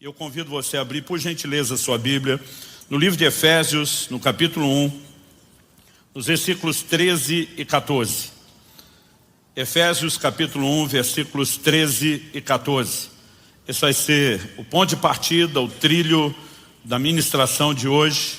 Eu convido você a abrir, por gentileza, a sua Bíblia, no livro de Efésios, no capítulo 1, nos versículos 13 e 14. Efésios, capítulo 1, versículos 13 e 14. Esse vai ser o ponto de partida, o trilho da ministração de hoje.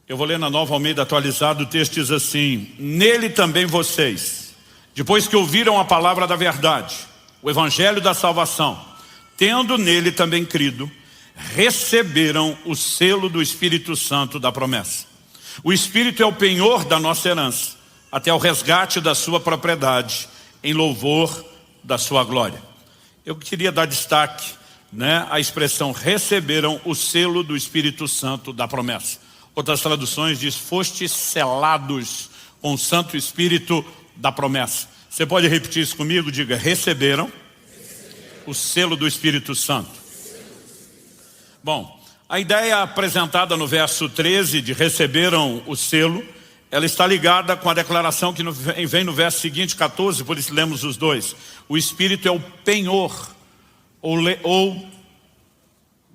Eu vou ler na Nova Almeida Atualizada, o texto diz assim: nele também vocês, depois que ouviram a palavra da verdade, o evangelho da salvação, tendo nele também crido, receberam o selo do Espírito Santo da promessa. O Espírito é o penhor da nossa herança, até o resgate da sua propriedade, em louvor da sua glória. Eu queria dar destaque, à expressão receberam o selo do Espírito Santo da promessa. Outras traduções diz, fostes selados com o Santo Espírito da promessa. Você pode repetir isso comigo? Diga, receberam o selo do Espírito Santo. Bom, a ideia apresentada no verso 13 de receberam o selo, ela está ligada com a declaração que vem no verso seguinte, 14, por isso lemos os dois. O Espírito é o penhor, ou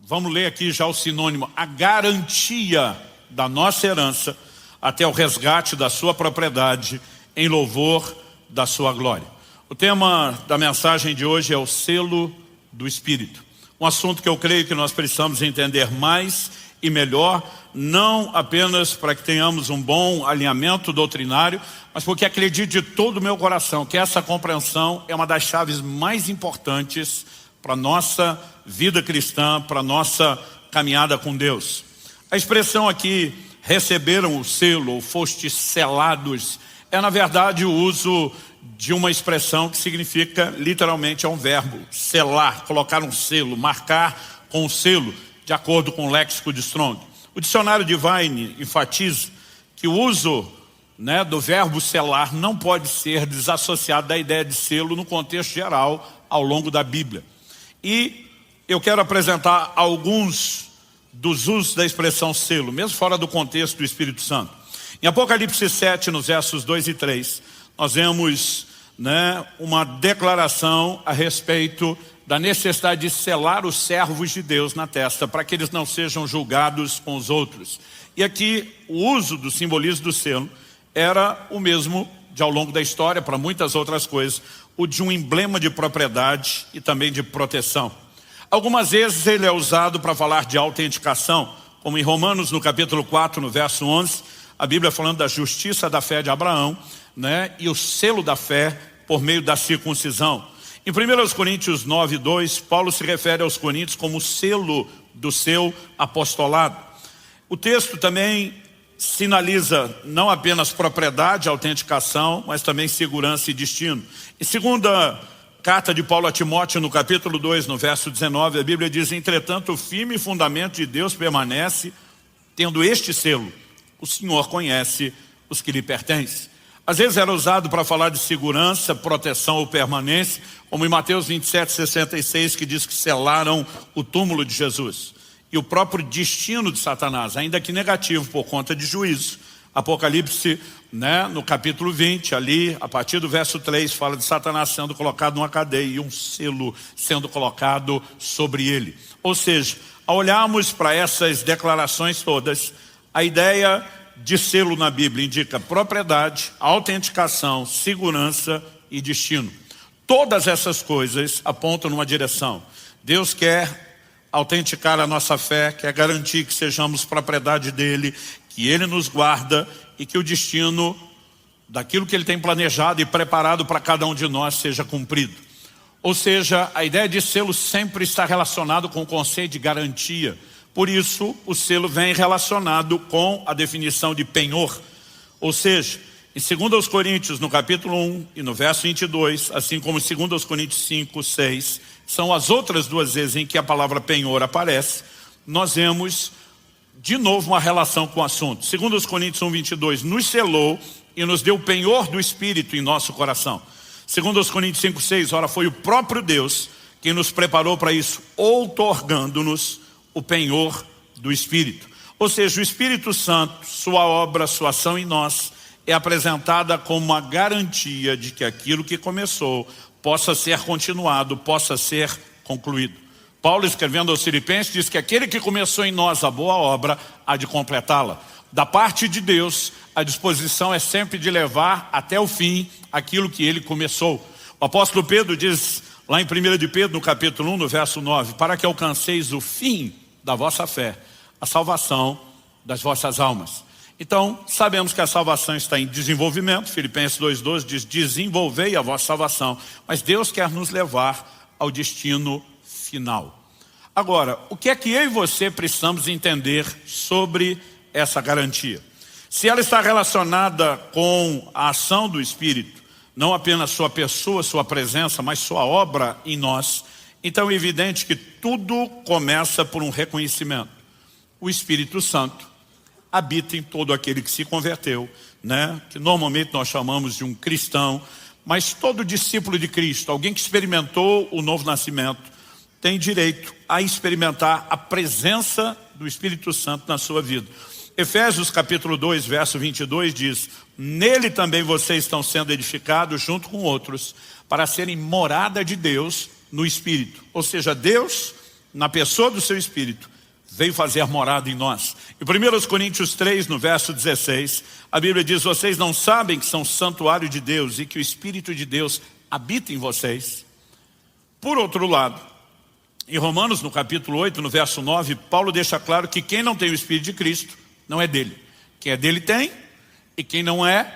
vamos ler aqui já o sinônimo, a garantia da nossa herança até o resgate da sua propriedade em louvor da sua glória. O tema da mensagem de hoje é o selo do Espírito. Um assunto que eu creio que nós precisamos entender mais e melhor, não apenas para que tenhamos um bom alinhamento doutrinário, mas porque acredito de todo o meu coração que essa compreensão é uma das chaves mais importantes para a nossa vida cristã, para a nossa caminhada com Deus. A expressão aqui, receberam o selo, ou fostes selados, é na verdade o uso de uma expressão que significa, literalmente, é um verbo, selar, colocar um selo, marcar com um selo, de acordo com o léxico de Strong. O dicionário Divine enfatiza que o uso do verbo selar não pode ser desassociado da ideia de selo no contexto geral ao longo da Bíblia. E eu quero apresentar alguns dos usos da expressão selo, mesmo fora do contexto do Espírito Santo. Em Apocalipse 7, nos versos 2 e 3, nós vemos uma declaração a respeito da necessidade de selar os servos de Deus na testa, para que eles não sejam julgados com os outros. E aqui o uso do simbolismo do selo era o mesmo de ao longo da história, para muitas outras coisas, o de um emblema de propriedade e também de proteção. Algumas vezes ele é usado para falar de autenticação, como em Romanos no capítulo 4, no verso 11, a Bíblia falando da justiça da fé de Abraão, e o selo da fé por meio da circuncisão. Em 1 Coríntios 9, 2, Paulo se refere aos coríntios como selo do seu apostolado. O texto também sinaliza não apenas propriedade, autenticação, mas também segurança e destino. Em segunda carta de Paulo a Timóteo, no capítulo 2, no verso 19, a Bíblia diz, entretanto, o firme fundamento de Deus permanece, tendo este selo, o Senhor conhece os que lhe pertencem. Às vezes era usado para falar de segurança, proteção ou permanência, como em Mateus 27, 66, que diz que selaram o túmulo de Jesus. E o próprio destino de Satanás, ainda que negativo por conta de juízo. Apocalipse, no capítulo 20, ali, a partir do verso 3, fala de Satanás sendo colocado numa cadeia e um selo sendo colocado sobre ele. Ou seja, ao olharmos para essas declarações todas, a ideia de selo na Bíblia indica propriedade, autenticação, segurança e destino. Todas essas coisas apontam numa direção. Deus quer autenticar a nossa fé, quer garantir que sejamos propriedade dele, que ele nos guarda e que o destino daquilo que ele tem planejado e preparado para cada um de nós seja cumprido. Ou seja, a ideia de selo sempre está relacionado com o conceito de garantia. Por isso, o selo vem relacionado com a definição de penhor. Ou seja, em 2 Coríntios, no capítulo 1 e no verso 22, assim como em 2 Coríntios 5, 6, são as outras duas vezes em que a palavra penhor aparece, nós vemos de novo uma relação com o assunto. 2 Coríntios 1, 22, nos selou e nos deu o penhor do Espírito em nosso coração. 2 Coríntios 5, 6, ora foi o próprio Deus quem nos preparou para isso, outorgando-nos o penhor do Espírito. Ou seja, o Espírito Santo, sua obra, sua ação em nós, é apresentada como uma garantia de que aquilo que começou possa ser continuado, possa ser concluído. Paulo, escrevendo aos Filipenses, diz que aquele que começou em nós a boa obra há de completá-la. Da parte de Deus, a disposição é sempre de levar até o fim aquilo que ele começou. O apóstolo Pedro diz lá em 1 de Pedro, no capítulo 1, no verso 9, para que alcanceis o fim da vossa fé, a salvação das vossas almas. Então, sabemos que a salvação está em desenvolvimento. Filipenses 2,12 diz, desenvolvei a vossa salvação. Mas Deus quer nos levar ao destino final. Agora, o que é que eu e você precisamos entender sobre essa garantia? Se ela está relacionada com a ação do Espírito, não apenas sua pessoa, sua presença, mas sua obra em nós, então é evidente que tudo começa por um reconhecimento. O Espírito Santo habita em todo aquele que se converteu, né? Que normalmente nós chamamos de um cristão, mas todo discípulo de Cristo, alguém que experimentou o novo nascimento, tem direito a experimentar a presença do Espírito Santo na sua vida. Efésios capítulo 2, verso 22 diz, nele também vocês estão sendo edificados junto com outros, para serem morada de Deus no Espírito. Ou seja, Deus, na pessoa do seu Espírito, veio fazer morada em nós. Em 1 Coríntios 3, no verso 16, a Bíblia diz, vocês não sabem que são santuário de Deus e que o Espírito de Deus habita em vocês? Por outro lado, em Romanos, no capítulo 8, no verso 9, Paulo deixa claro que quem não tem o Espírito de Cristo não é dele. Quem é dele tem, e quem não é,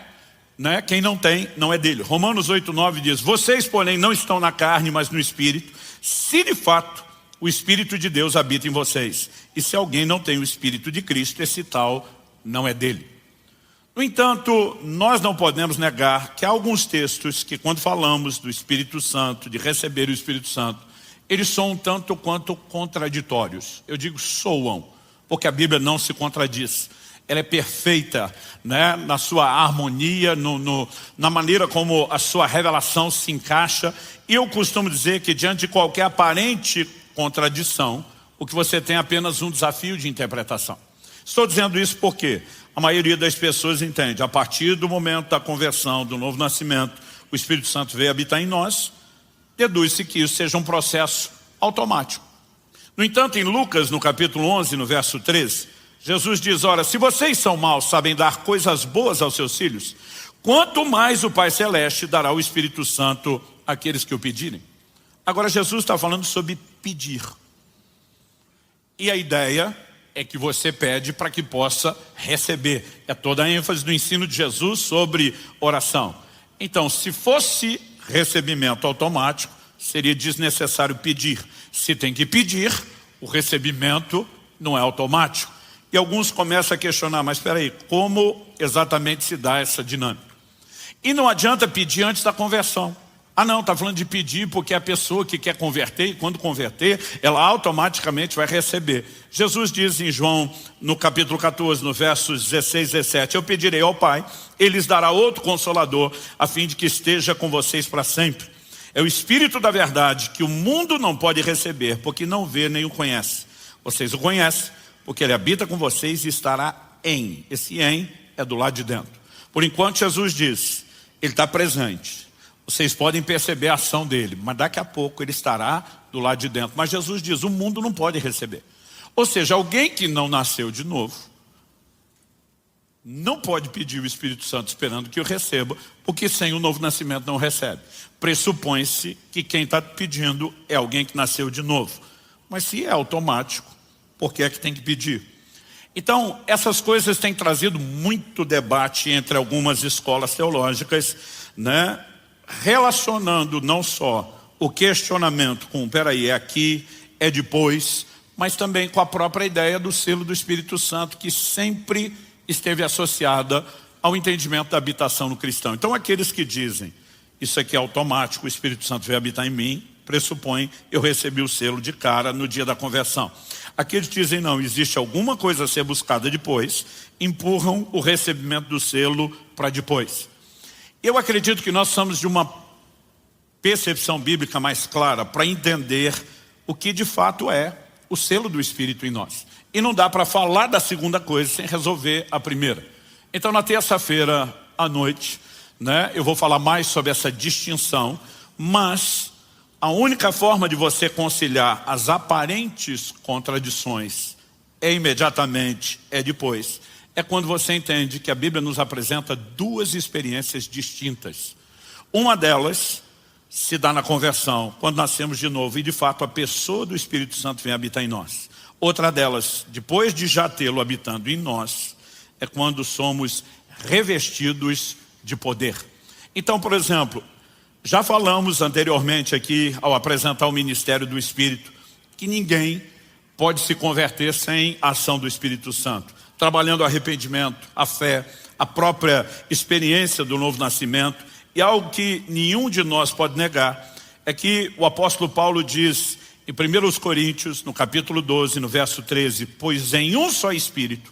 né? Quem não tem, não é dele. Romanos 8, 9 diz, vocês, porém, não estão na carne, mas no Espírito, se de fato o Espírito de Deus habita em vocês. E se alguém não tem o Espírito de Cristo, esse tal não é dele. No entanto, nós não podemos negar que há alguns textos que, quando falamos do Espírito Santo, de receber o Espírito Santo, eles são um tanto quanto contraditórios. Eu digo soam, porque a Bíblia não se contradiz. Ela é perfeita, né, na sua harmonia, na maneira como a sua revelação se encaixa. E eu costumo dizer que diante de qualquer aparente contradição, o que você tem é apenas um desafio de interpretação. Estou dizendo isso porque a maioria das pessoas entende, a partir do momento da conversão, do novo nascimento, o Espírito Santo veio habitar em nós, deduz-se que isso seja um processo automático. No entanto, em Lucas, no capítulo 11, no verso 13, Jesus diz, ora, se vocês são maus, sabem dar coisas boas aos seus filhos, quanto mais o Pai Celeste dará o Espírito Santo àqueles que o pedirem. Agora, Jesus está falando sobre pedir. E a ideia é que você pede para que possa receber. É toda a ênfase do ensino de Jesus sobre oração. Então, se fosse recebimento automático, seria desnecessário pedir. Se tem que pedir, o recebimento não é automático. E alguns começam a questionar, mas espera aí, como exatamente se dá essa dinâmica? E não adianta pedir antes da conversão. Ah não, está falando de pedir porque é a pessoa que quer converter, e quando converter, ela automaticamente vai receber. Jesus diz em João, no capítulo 14, no versos 16 e 17, eu pedirei ao Pai, Ele lhes dará outro Consolador, a fim de que esteja com vocês para sempre. É o Espírito da verdade que o mundo não pode receber, porque não vê nem o conhece. Vocês o conhecem, porque Ele habita com vocês e estará em. Esse em é do lado de dentro. Por enquanto Jesus diz, Ele está presente. Vocês podem perceber a ação dele, mas daqui a pouco ele estará do lado de dentro. Mas Jesus diz, o mundo não pode receber. Ou seja, alguém que não nasceu de novo, não pode pedir o Espírito Santo esperando que o receba, porque sem o novo nascimento não recebe. Pressupõe-se que quem está pedindo é alguém que nasceu de novo. Mas se é automático, por que é que tem que pedir? Então, essas coisas têm trazido muito debate entre algumas escolas teológicas, né? Relacionando não só o questionamento com, peraí, é aqui, é depois, mas também com a própria ideia do selo do Espírito Santo, que sempre esteve associada ao entendimento da habitação no cristão. Então, aqueles que dizem, isso aqui é automático, o Espírito Santo veio habitar em mim, pressupõe, eu recebi o selo de cara no dia da conversão. Aqueles que dizem, não, existe alguma coisa a ser buscada depois, empurram o recebimento do selo para depois. Eu acredito que nós somos de uma percepção bíblica mais clara para entender o que de fato é o selo do Espírito em nós. E não dá para falar da segunda coisa sem resolver a primeira. Então, na terça-feira à noite, né, eu vou falar mais sobre essa distinção, mas A única forma de você conciliar as aparentes contradições depois. É quando você entende que a Bíblia nos apresenta duas experiências distintas. Uma delas se dá na conversão, quando nascemos de novo e de fato a pessoa do Espírito Santo vem habitar em nós. Outra delas, depois de já tê-lo habitando em nós, é quando somos revestidos de poder. Então, por exemplo, já falamos anteriormente aqui, ao apresentar o ministério do Espírito, que ninguém pode se converter sem a ação do Espírito Santo. Trabalhando o arrependimento, a fé, a própria experiência do novo nascimento. E algo que nenhum de nós pode negar é que o apóstolo Paulo diz em 1 Coríntios, no capítulo 12, no verso 13, pois em um só Espírito,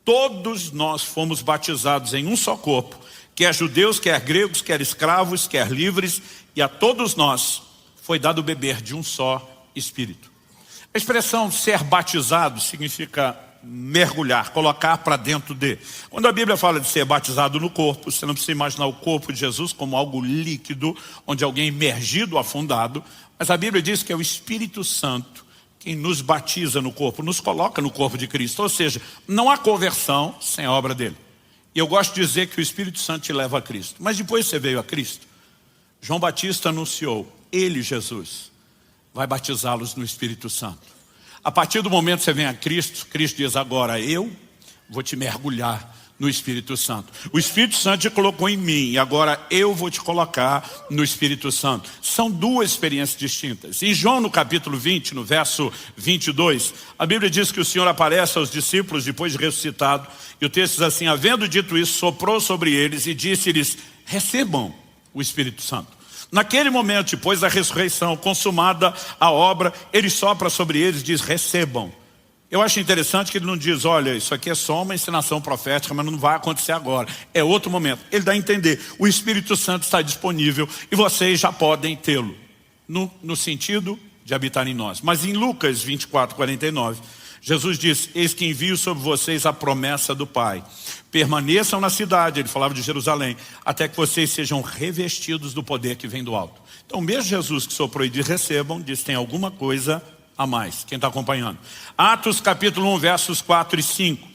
todos nós fomos batizados em um só corpo, quer judeus, quer gregos, quer escravos, quer livres, e a todos nós foi dado beber de um só Espírito. A expressão ser batizado significa mergulhar, colocar para dentro de. Quando a Bíblia fala de ser batizado no corpo, você não precisa imaginar o corpo de Jesus como algo líquido, onde alguém imergido, afundado, mas a Bíblia diz que é o Espírito Santo quem nos batiza no corpo, nos coloca no corpo de Cristo, ou seja, não há conversão sem a obra dele. E eu gosto de dizer que o Espírito Santo te leva a Cristo, mas depois você veio a Cristo. João Batista anunciou, ele, Jesus, vai batizá-los no Espírito Santo. A partir do momento que você vem a Cristo, Cristo diz agora, eu vou te mergulhar no Espírito Santo. O Espírito Santo te colocou em mim e agora eu vou te colocar no Espírito Santo. São duas experiências distintas. Em João no capítulo 20, no verso 22, a Bíblia diz que o Senhor aparece aos discípulos depois de ressuscitado. E o texto diz assim, havendo dito isso, soprou sobre eles e disse-lhes, recebam o Espírito Santo. Naquele momento, depois da ressurreição, consumada a obra, ele sopra sobre eles e diz, recebam. Eu acho interessante que ele não diz, olha, isso aqui é só uma ensinação profética, mas não vai acontecer agora. É outro momento. Ele dá a entender, o Espírito Santo está disponível e vocês já podem tê-lo. No sentido de habitar em nós. Mas em Lucas 24, 49, Jesus diz, eis que envio sobre vocês a promessa do Pai. Permaneçam na cidade, ele falava de Jerusalém, até que vocês sejam revestidos do poder que vem do alto. Então, mesmo Jesus que soprou e diz, recebam, diz, tem alguma coisa a mais. Quem está acompanhando? Atos capítulo 1, versos 4 e 5.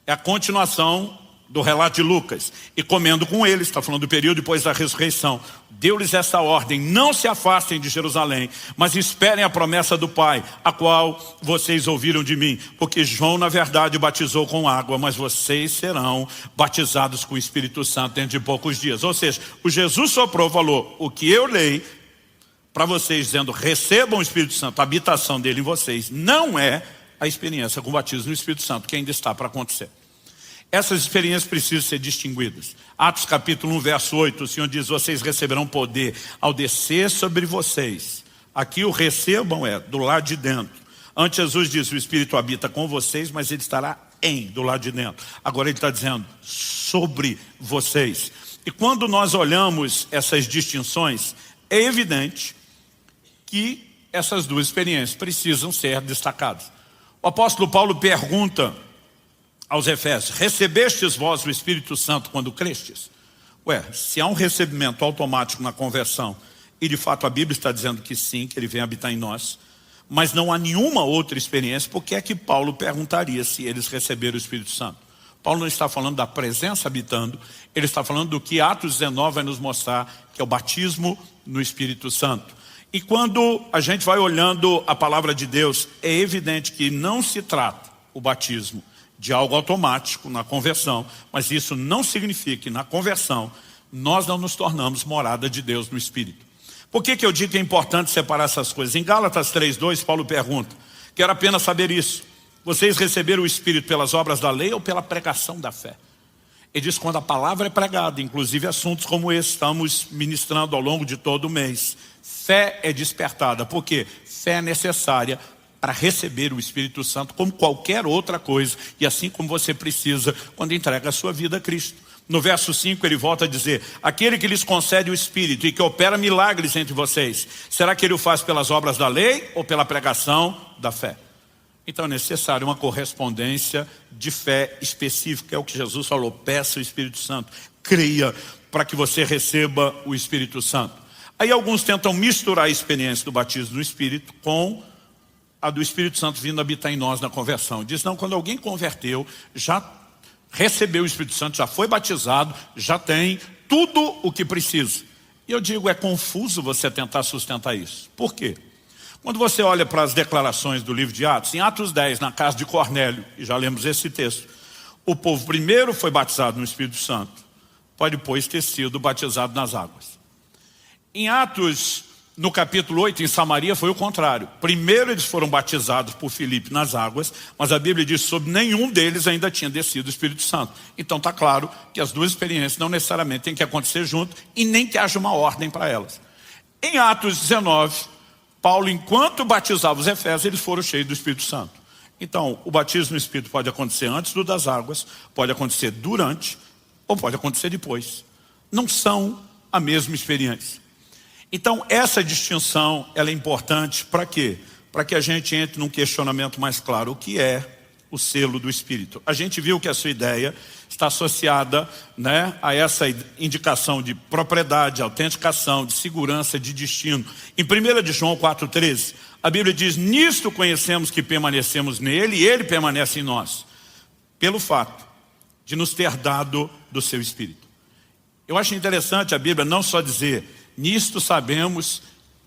É a continuação do relato de Lucas. E comendo com eles, está falando do período depois da ressurreição, deu-lhes essa ordem, não se afastem de Jerusalém, mas esperem a promessa do Pai, a qual vocês ouviram de mim. Porque João, na verdade, batizou com água, mas vocês serão batizados com o Espírito Santo dentro de poucos dias. Ou seja, o Jesus soprou, falou, o que eu leio para vocês, dizendo, recebam o Espírito Santo, a habitação dele em vocês, não é a experiência com o batismo no Espírito Santo, que ainda está para acontecer. Essas experiências precisam ser distinguidas. Atos capítulo 1, verso 8, o Senhor diz, vocês receberão poder ao descer sobre vocês. Aqui o recebam é do lado de dentro. Antes Jesus diz, o Espírito habita com vocês, mas ele estará do lado de dentro. Agora ele está dizendo, sobre vocês. E quando nós olhamos essas distinções, é evidente que essas duas experiências precisam ser destacadas. O apóstolo Paulo pergunta aos Efésios, recebestes vós o Espírito Santo quando crestes? Se há um recebimento automático na conversão, e de fato a Bíblia está dizendo que sim, que ele vem habitar em nós, mas não há nenhuma outra experiência, por que é que Paulo perguntaria se eles receberam o Espírito Santo? Paulo não está falando da presença habitando, ele está falando do que Atos 19 vai nos mostrar, que é o batismo no Espírito Santo. E quando a gente vai olhando a palavra de Deus, é evidente que não se trata o batismo de algo automático na conversão, mas isso não significa que na conversão nós não nos tornamos morada de Deus no Espírito. Por que eu digo que é importante separar essas coisas? Em Gálatas 3:2, Paulo pergunta, quero apenas saber isso, vocês receberam o Espírito pelas obras da lei ou pela pregação da fé? Ele diz, quando a palavra é pregada, inclusive assuntos como esse estamos ministrando ao longo de todo o mês, fé é despertada, porque fé é necessária para receber o Espírito Santo como qualquer outra coisa, e assim como você precisa quando entrega a sua vida a Cristo. No verso 5 ele volta a dizer, aquele que lhes concede o Espírito e que opera milagres entre vocês, será que ele o faz pelas obras da lei ou pela pregação da fé? Então é necessário uma correspondência de fé específica, é o que Jesus falou, peça o Espírito Santo, creia para que você receba o Espírito Santo. Aí alguns tentam misturar a experiência do batismo no Espírito com a do Espírito Santo vindo habitar em nós na conversão. Diz, não, quando alguém converteu, já recebeu o Espírito Santo, já foi batizado, já tem tudo o que precisa. E eu digo, é confuso você tentar sustentar isso. Por quê? Quando você olha para as declarações do livro de Atos, em Atos 10, na casa de Cornélio, e já lemos esse texto, o povo primeiro foi batizado no Espírito Santo, pode depois ter sido batizado nas águas. Em Atos, no capítulo 8, em Samaria, foi o contrário. Primeiro eles foram batizados por Filipe nas águas, mas a Bíblia diz que sobre nenhum deles ainda tinha descido o Espírito Santo. Então está claro que as duas experiências não necessariamente têm que acontecer junto e nem que haja uma ordem para elas. Em Atos 19, Paulo, enquanto batizava os Efésios, eles foram cheios do Espírito Santo. Então, o batismo no Espírito pode acontecer antes do das águas, pode acontecer durante, ou pode acontecer depois. Não são a mesma experiência. Então, essa distinção, ela é importante para quê? Para que a gente entre num questionamento mais claro. O que é o selo do Espírito? A gente viu que a sua ideia está associada, né, a essa indicação de propriedade, autenticação, de segurança, de destino. Em 1 de João 4,13, a Bíblia diz, nisto conhecemos que permanecemos nele e ele permanece em nós, pelo fato de nos ter dado do seu Espírito. Eu acho interessante a Bíblia não só dizer, nisto sabemos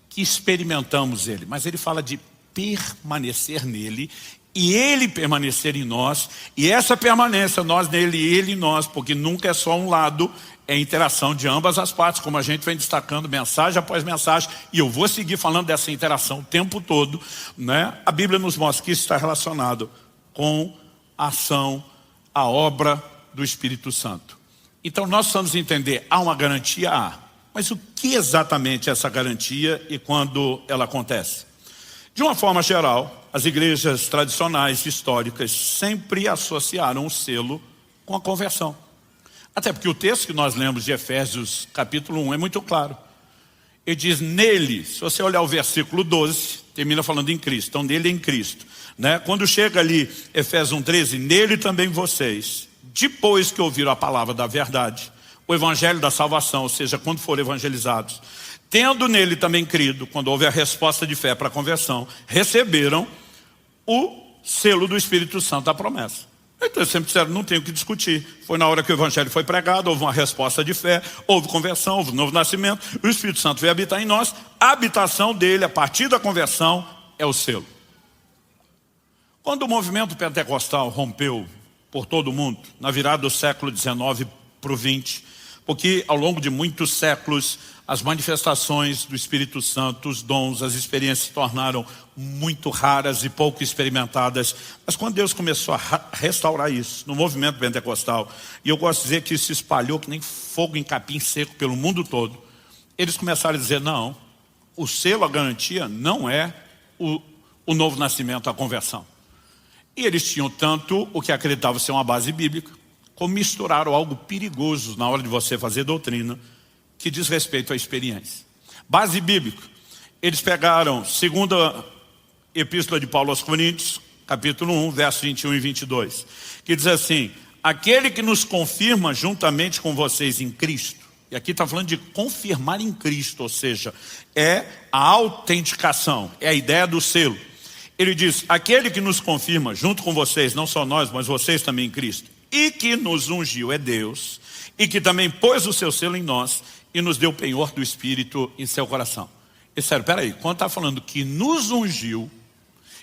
que experimentamos ele, mas ele fala de permanecer nele e ele permanecer em nós, e essa permanência, nós nele e ele em nós, porque nunca é só um lado, é interação de ambas as partes, como a gente vem destacando mensagem após mensagem, e eu vou seguir falando dessa interação o tempo todo, né? A Bíblia nos mostra que isso está relacionado com a ação, a obra do Espírito Santo. Então nós precisamos entender, há uma garantia? Mas o que exatamente é essa garantia e quando ela acontece? De uma forma geral, as igrejas tradicionais históricas sempre associaram o selo com a conversão. Até porque o texto que nós lemos de Efésios capítulo 1 é muito claro. Ele diz, nele, se você olhar o versículo 12, termina falando em Cristo, então nele em Cristo, né? Quando chega ali, Efésios 1,13, nele também vocês, depois que ouviram a palavra da verdade, o evangelho da salvação, ou seja, quando forem evangelizados, tendo nele também crido, quando houve a resposta de fé para a conversão, receberam o selo do Espírito Santo da promessa. Então eles sempre disseram, não tem o que discutir. Foi na hora que o evangelho foi pregado, houve uma resposta de fé, houve conversão, houve novo nascimento, o Espírito Santo veio habitar em nós, a habitação dele, a partir da conversão, é o selo. Quando o movimento pentecostal rompeu por todo o mundo, na virada do século XIX para o XX, porque ao longo de muitos séculos as manifestações do Espírito Santo, os dons, as experiências se tornaram muito raras e pouco experimentadas. Mas quando Deus começou a restaurar isso no movimento pentecostal, e eu gosto de dizer que isso se espalhou que nem fogo em capim seco pelo mundo todo, eles começaram a dizer, não, o selo, a garantia não é o novo nascimento, a conversão. E eles tinham tanto o que acreditavam ser uma base bíblica, como misturaram algo perigoso na hora de você fazer doutrina, que diz respeito à experiência. Base bíblica. Eles pegaram, segunda epístola de Paulo aos Coríntios, capítulo 1, versos 21 e 22, que diz assim, aquele que nos confirma juntamente com vocês em Cristo, e aqui está falando de confirmar em Cristo, ou seja, é a autenticação, é a ideia do selo. Ele diz, aquele que nos confirma junto com vocês, não só nós, mas vocês também em Cristo, e que nos ungiu é Deus, e que também pôs o seu selo em nós, e nos deu o penhor do Espírito em seu coração. E sério, peraí, quando está falando que nos ungiu,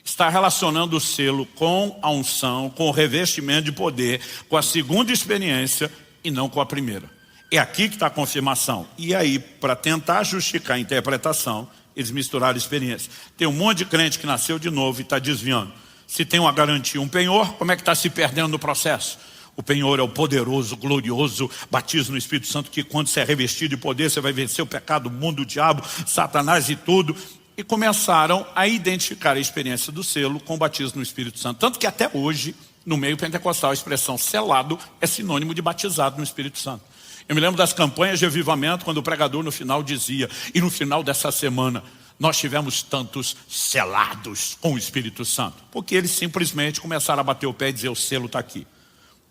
está relacionando o selo com a unção, com o revestimento de poder, com a segunda experiência e não com a primeira. É aqui que está a confirmação. E aí, para tentar justificar a interpretação, eles misturaram a experiência. Tem um monte de crente que nasceu de novo e está desviando. Se tem uma garantia, um penhor, como é que está se perdendo no processo? O penhor é o poderoso, glorioso batismo no Espírito Santo, que quando você é revestido de poder, você vai vencer o pecado, o mundo, o diabo, Satanás e tudo. E começaram a identificar a experiência do selo com o batismo no Espírito Santo. Tanto que até hoje, no meio pentecostal, a expressão selado é sinônimo de batizado no Espírito Santo. Eu me lembro das campanhas de avivamento, quando o pregador no final dizia, e no final dessa semana, nós tivemos tantos selados com o Espírito Santo. Porque eles simplesmente começaram a bater o pé e dizer, o selo está aqui.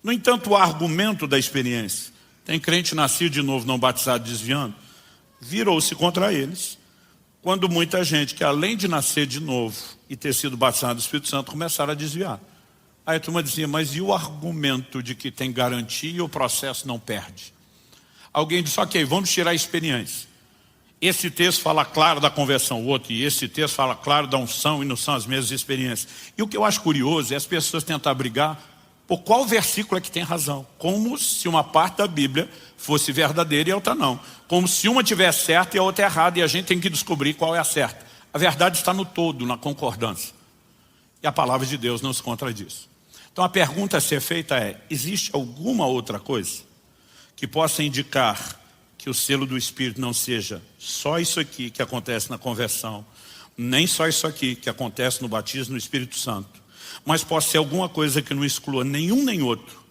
No entanto, o argumento da experiência, tem crente nascido de novo, não batizado, desviando, virou-se contra eles, quando muita gente que além de nascer de novo e ter sido batizado do Espírito Santo, começaram a desviar. Aí a turma dizia, mas e o argumento de que tem garantia e o processo não perde? Alguém disse, ok, vamos tirar a experiência. Esse texto fala claro da conversão, o outro, e esse texto fala claro da unção, e não são as mesmas experiências. E o que eu acho curioso é as pessoas tentar brigar por qual versículo é que tem razão. Como se uma parte da Bíblia fosse verdadeira e a outra não. Como se uma tivesse certa e a outra errada, e a gente tem que descobrir qual é a certa. A verdade está no todo, na concordância. E a palavra de Deus não se contradiz. Então a pergunta a ser feita é, existe alguma outra coisa que possa indicar que o selo do Espírito não seja só isso aqui que acontece na conversão, nem só isso aqui que acontece no batismo no Espírito Santo, mas possa ser alguma coisa que não exclua nenhum nem outro,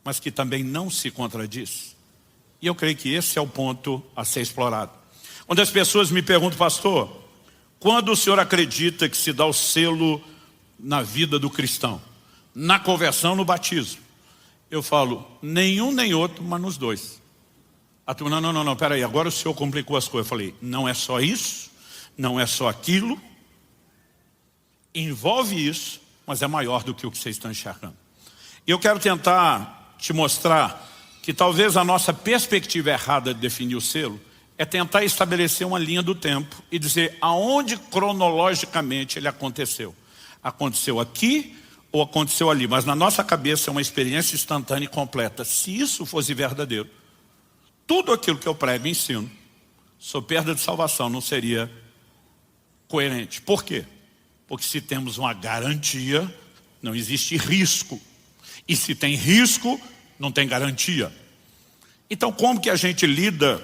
mas que também não se contradiz? E eu creio que esse é o ponto a ser explorado. Quando as pessoas me perguntam, pastor, quando o senhor acredita que se dá o selo na vida do cristão? Na conversão, no batismo? Eu falo, nenhum nem outro, mas nos dois. A turma, não, peraí, agora o senhor complicou as coisas. Eu falei, não é só isso, não é só aquilo, envolve isso, mas é maior do que o que vocês estão enxergando. E eu quero tentar te mostrar que talvez a nossa perspectiva errada de definir o selo é tentar estabelecer uma linha do tempo e dizer aonde cronologicamente ele aconteceu. Aconteceu aqui ou aconteceu ali, mas na nossa cabeça é uma experiência instantânea e completa. Se isso fosse verdadeiro, tudo aquilo que eu prego e ensino sobre perda de salvação não seria coerente. Por quê? Porque se temos uma garantia, não existe risco. E se tem risco, não tem garantia. Então como que a gente lida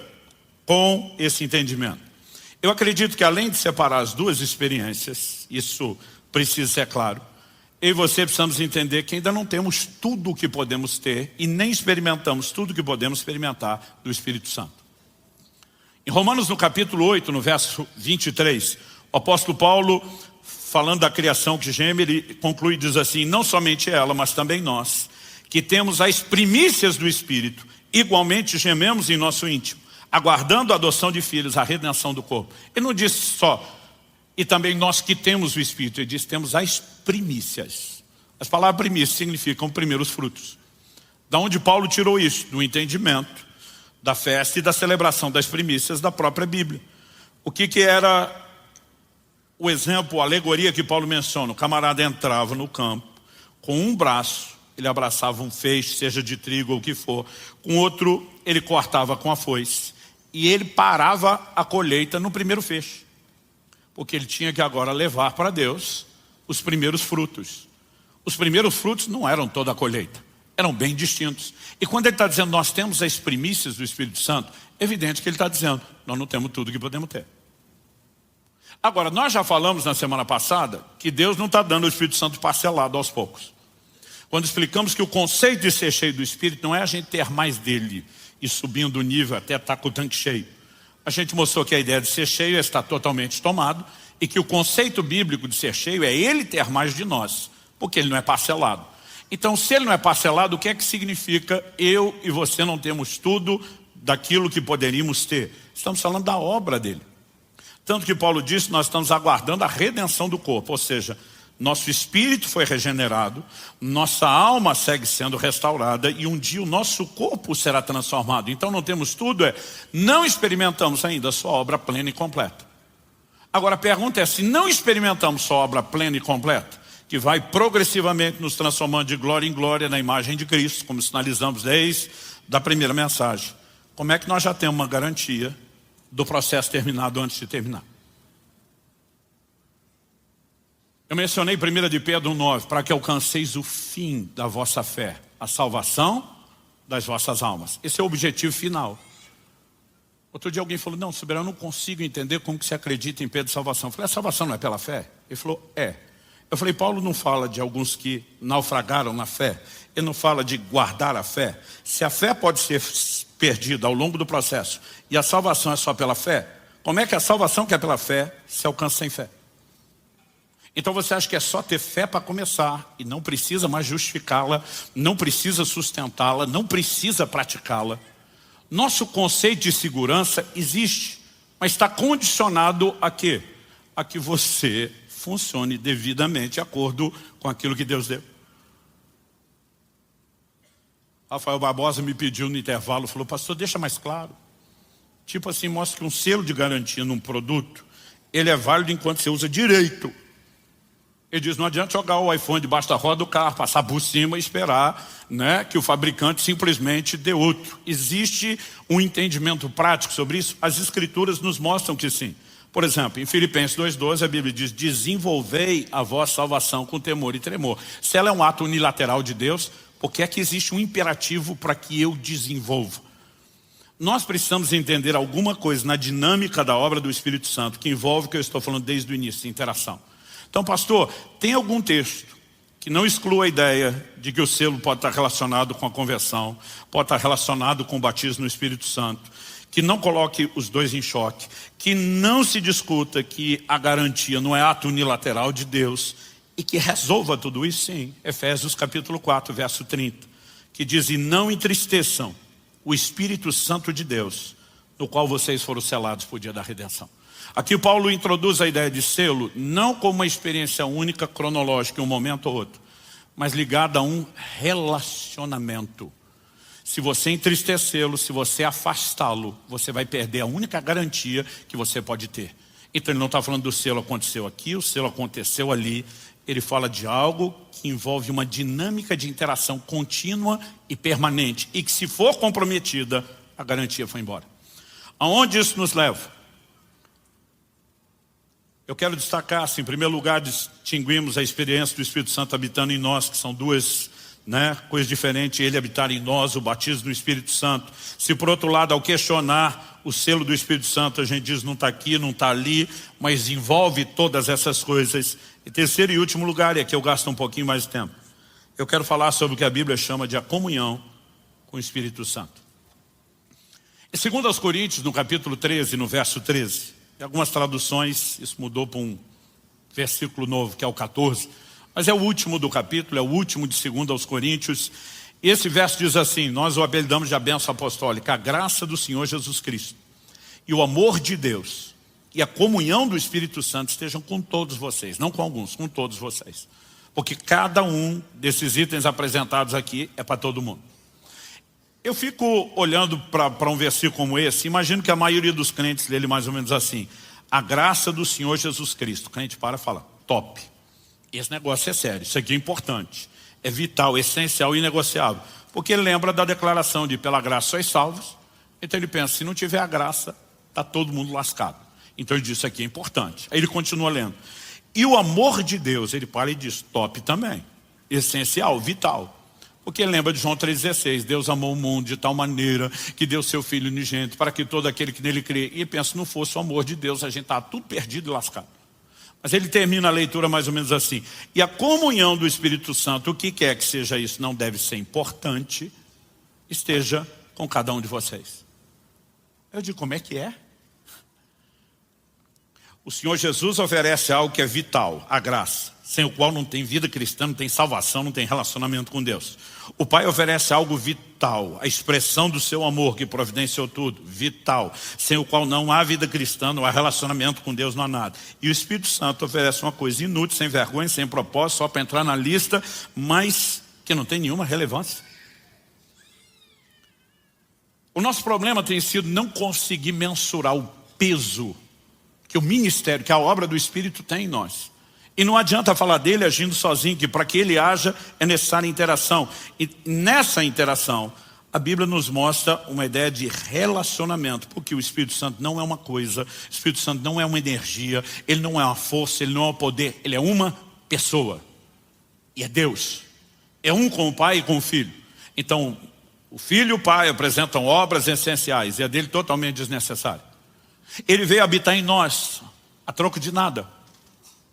com esse entendimento? Eu acredito que além de separar as duas experiências, isso precisa ser claro, eu e você precisamos entender que ainda não temos tudo o que podemos ter e nem experimentamos tudo o que podemos experimentar do Espírito Santo. Em Romanos no capítulo 8, no verso 23, o apóstolo Paulo, falando da criação que geme, ele conclui e diz assim, não somente ela, mas também nós, que temos as primícias do Espírito, igualmente gememos em nosso íntimo, aguardando a adoção de filhos, a redenção do corpo. Ele não diz só, e também nós que temos o Espírito, ele diz, temos as primícias. As palavras primícias significam primeiros frutos. Da onde Paulo tirou isso? Do entendimento da festa e da celebração das primícias da própria Bíblia. O que era o exemplo, a alegoria que Paulo menciona? O camarada entrava no campo, com um braço, ele abraçava um feixe, seja de trigo ou o que for, com outro ele cortava com a foice, e ele parava a colheita no primeiro feixe. Porque ele tinha que agora levar para Deus os primeiros frutos. Os primeiros frutos não eram toda a colheita, eram bem distintos. E quando ele está dizendo, nós temos as primícias do Espírito Santo, é evidente que ele está dizendo, nós não temos tudo que podemos ter. Agora, nós já falamos na semana passada, que Deus não está dando o Espírito Santo parcelado aos poucos. Quando explicamos que o conceito de ser cheio do Espírito não é a gente ter mais dele, e subindo o nível até estar com o tanque cheio. A gente mostrou que a ideia de ser cheio é estar totalmente tomado e que o conceito bíblico de ser cheio é ele ter mais de nós, porque ele não é parcelado. Então, se ele não é parcelado, o que é que significa eu e você não temos tudo daquilo que poderíamos ter? Estamos falando da obra dele. Tanto que Paulo disse, nós estamos aguardando a redenção do corpo, ou seja, nosso espírito foi regenerado, nossa alma segue sendo restaurada e um dia o nosso corpo será transformado. Então não temos tudo, não experimentamos ainda a sua obra plena e completa. Agora a pergunta é, se não experimentamos sua obra plena e completa, que vai progressivamente nos transformando de glória em glória na imagem de Cristo, como sinalizamos desde a primeira mensagem, como é que nós já temos uma garantia do processo terminado antes de terminar? Eu mencionei 1 de Pedro 9, para que alcanceis o fim da vossa fé, a salvação das vossas almas. Esse é o objetivo final. Outro dia alguém falou, não, soberano, eu não consigo entender como que se acredita em Pedro de salvação. Eu falei, a salvação não é pela fé? Ele falou, é. Eu falei, Paulo não fala de alguns que naufragaram na fé. Ele não fala de guardar a fé. Se a fé pode ser perdida ao longo do processo e a salvação é só pela fé, como é que a salvação que é pela fé se alcança sem fé? Então você acha que é só ter fé para começar e não precisa mais justificá-la, não precisa sustentá-la, não precisa praticá-la. Nosso conceito de segurança existe, mas está condicionado a quê? A que você funcione devidamente de acordo com aquilo que Deus deu. Rafael Barbosa me pediu no intervalo, falou, pastor, deixa mais claro. Tipo assim, mostra que um selo de garantia num produto, ele é válido enquanto você usa direito. Ele diz, não adianta jogar o iPhone debaixo da roda do carro, passar por cima e esperar, né, que o fabricante simplesmente dê outro. Existe um entendimento prático sobre isso? As escrituras nos mostram que sim. Por exemplo, em Filipenses 2,12 a Bíblia diz, desenvolvei a vossa salvação com temor e tremor. Se ela é um ato unilateral de Deus, por que é que existe um imperativo para que eu desenvolva? Nós precisamos entender alguma coisa na dinâmica da obra do Espírito Santo, que envolve o que eu estou falando desde o início, interação. Então, pastor, tem algum texto que não exclua a ideia de que o selo pode estar relacionado com a conversão, pode estar relacionado com o batismo no Espírito Santo, que não coloque os dois em choque, que não se discuta que a garantia não é ato unilateral de Deus e que resolva tudo isso? Sim, Efésios capítulo 4, verso 30, que diz, e não entristeçam o Espírito Santo de Deus, no qual vocês foram selados por dia da redenção. Aqui Paulo introduz a ideia de selo, não como uma experiência única, cronológica, em um momento ou outro, mas ligada a um relacionamento. Se você entristecê-lo, se você afastá-lo, você vai perder a única garantia que você pode ter. Então ele não está falando do selo aconteceu aqui, o selo aconteceu ali. Ele fala de algo que envolve uma dinâmica de interação contínua e permanente. E que se for comprometida, a garantia foi embora. Aonde isso nos leva? Eu quero destacar, assim, em primeiro lugar, distinguimos a experiência do Espírito Santo habitando em nós, que são duas, né, coisas diferentes, ele habitar em nós, o batismo do Espírito Santo. Se por outro lado, ao questionar o selo do Espírito Santo, a gente diz não está aqui, não está ali, mas envolve todas essas coisas. Em terceiro e último lugar, e aqui eu gasto um pouquinho mais de tempo, eu quero falar sobre o que a Bíblia chama de a comunhão com o Espírito Santo. Em 2 Coríntios, no capítulo 13, no verso 13, em algumas traduções, isso mudou para um versículo novo, que é o 14, mas é o último do capítulo, é o último de 2 Coríntios. Esse verso diz assim, nós o apelidamos de a bênção apostólica, a graça do Senhor Jesus Cristo e o amor de Deus e a comunhão do Espírito Santo estejam com todos vocês, não com alguns, com todos vocês. Porque cada um desses itens apresentados aqui é para todo mundo. Eu fico olhando para um versículo como esse, imagino que a maioria dos crentes lê ele mais ou menos assim, a graça do Senhor Jesus Cristo. O crente para e fala, top. Esse negócio é sério, isso aqui é importante, é vital, essencial e inegociável. Porque ele lembra da declaração de pela graça sois salvos, então ele pensa, se não tiver a graça, está todo mundo lascado. Então ele diz, isso aqui é importante. Aí ele continua lendo. E o amor de Deus, ele para e diz, top também, essencial, vital. Porque lembra de João 3,16, Deus amou o mundo de tal maneira que deu seu Filho unigênito para que todo aquele que nele crê. E pensa, se não fosse o amor de Deus, a gente está tudo perdido e lascado. Mas ele termina a leitura mais ou menos assim. E a comunhão do Espírito Santo, o que quer que seja isso, não deve ser importante, esteja com cada um de vocês. Eu digo, como é que é? O Senhor Jesus oferece algo que é vital, a graça, sem o qual não tem vida cristã, não tem salvação, não tem relacionamento com Deus. O Pai oferece algo vital, a expressão do seu amor que providenciou tudo, vital, sem o qual não há vida cristã, não há relacionamento com Deus, não há nada. E o Espírito Santo oferece uma coisa inútil, sem vergonha, sem propósito, só para entrar na lista, mas que não tem nenhuma relevância. O nosso problema tem sido não conseguir mensurar o peso que o ministério, que a obra do Espírito tem em nós. E não adianta falar dele agindo sozinho, que para que ele haja é necessária interação. E nessa interação, a Bíblia nos mostra uma ideia de relacionamento, porque o Espírito Santo não é uma coisa, o Espírito Santo não é uma energia, ele não é uma força, ele não é um poder, ele é uma pessoa. E é Deus. É um com o Pai e com o Filho. Então, o Filho e o Pai apresentam obras essenciais, e a dele totalmente desnecessária. Ele veio habitar em nós, a troco de nada.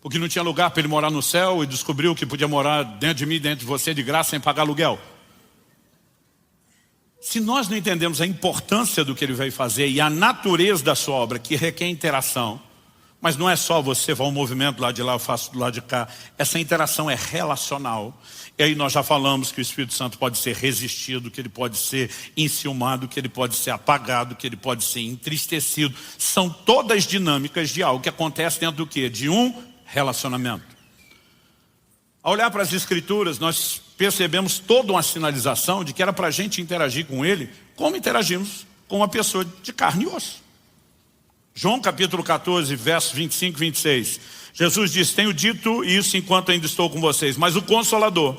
Porque não tinha lugar para ele morar no céu e descobriu que podia morar dentro de mim, dentro de você, de graça, sem pagar aluguel. Se nós não entendemos a importância do que ele veio fazer e a natureza da sua obra, que requer interação, Mas não é só você vai um movimento do lado de lá, eu faço do lado de cá. Essa interação é relacional. E aí nós já falamos que o Espírito Santo pode ser resistido, que ele pode ser enciumado, que ele pode ser apagado, que ele pode ser entristecido. São todas dinâmicas de algo que acontece dentro do quê? De um relacionamento. Ao olhar para as Escrituras, nós percebemos toda uma sinalização de que era para a gente interagir com ele como interagimos com uma pessoa de carne e osso. João capítulo 14, versos 25 e 26. Jesus diz: tenho dito isso enquanto ainda estou com vocês, mas o Consolador,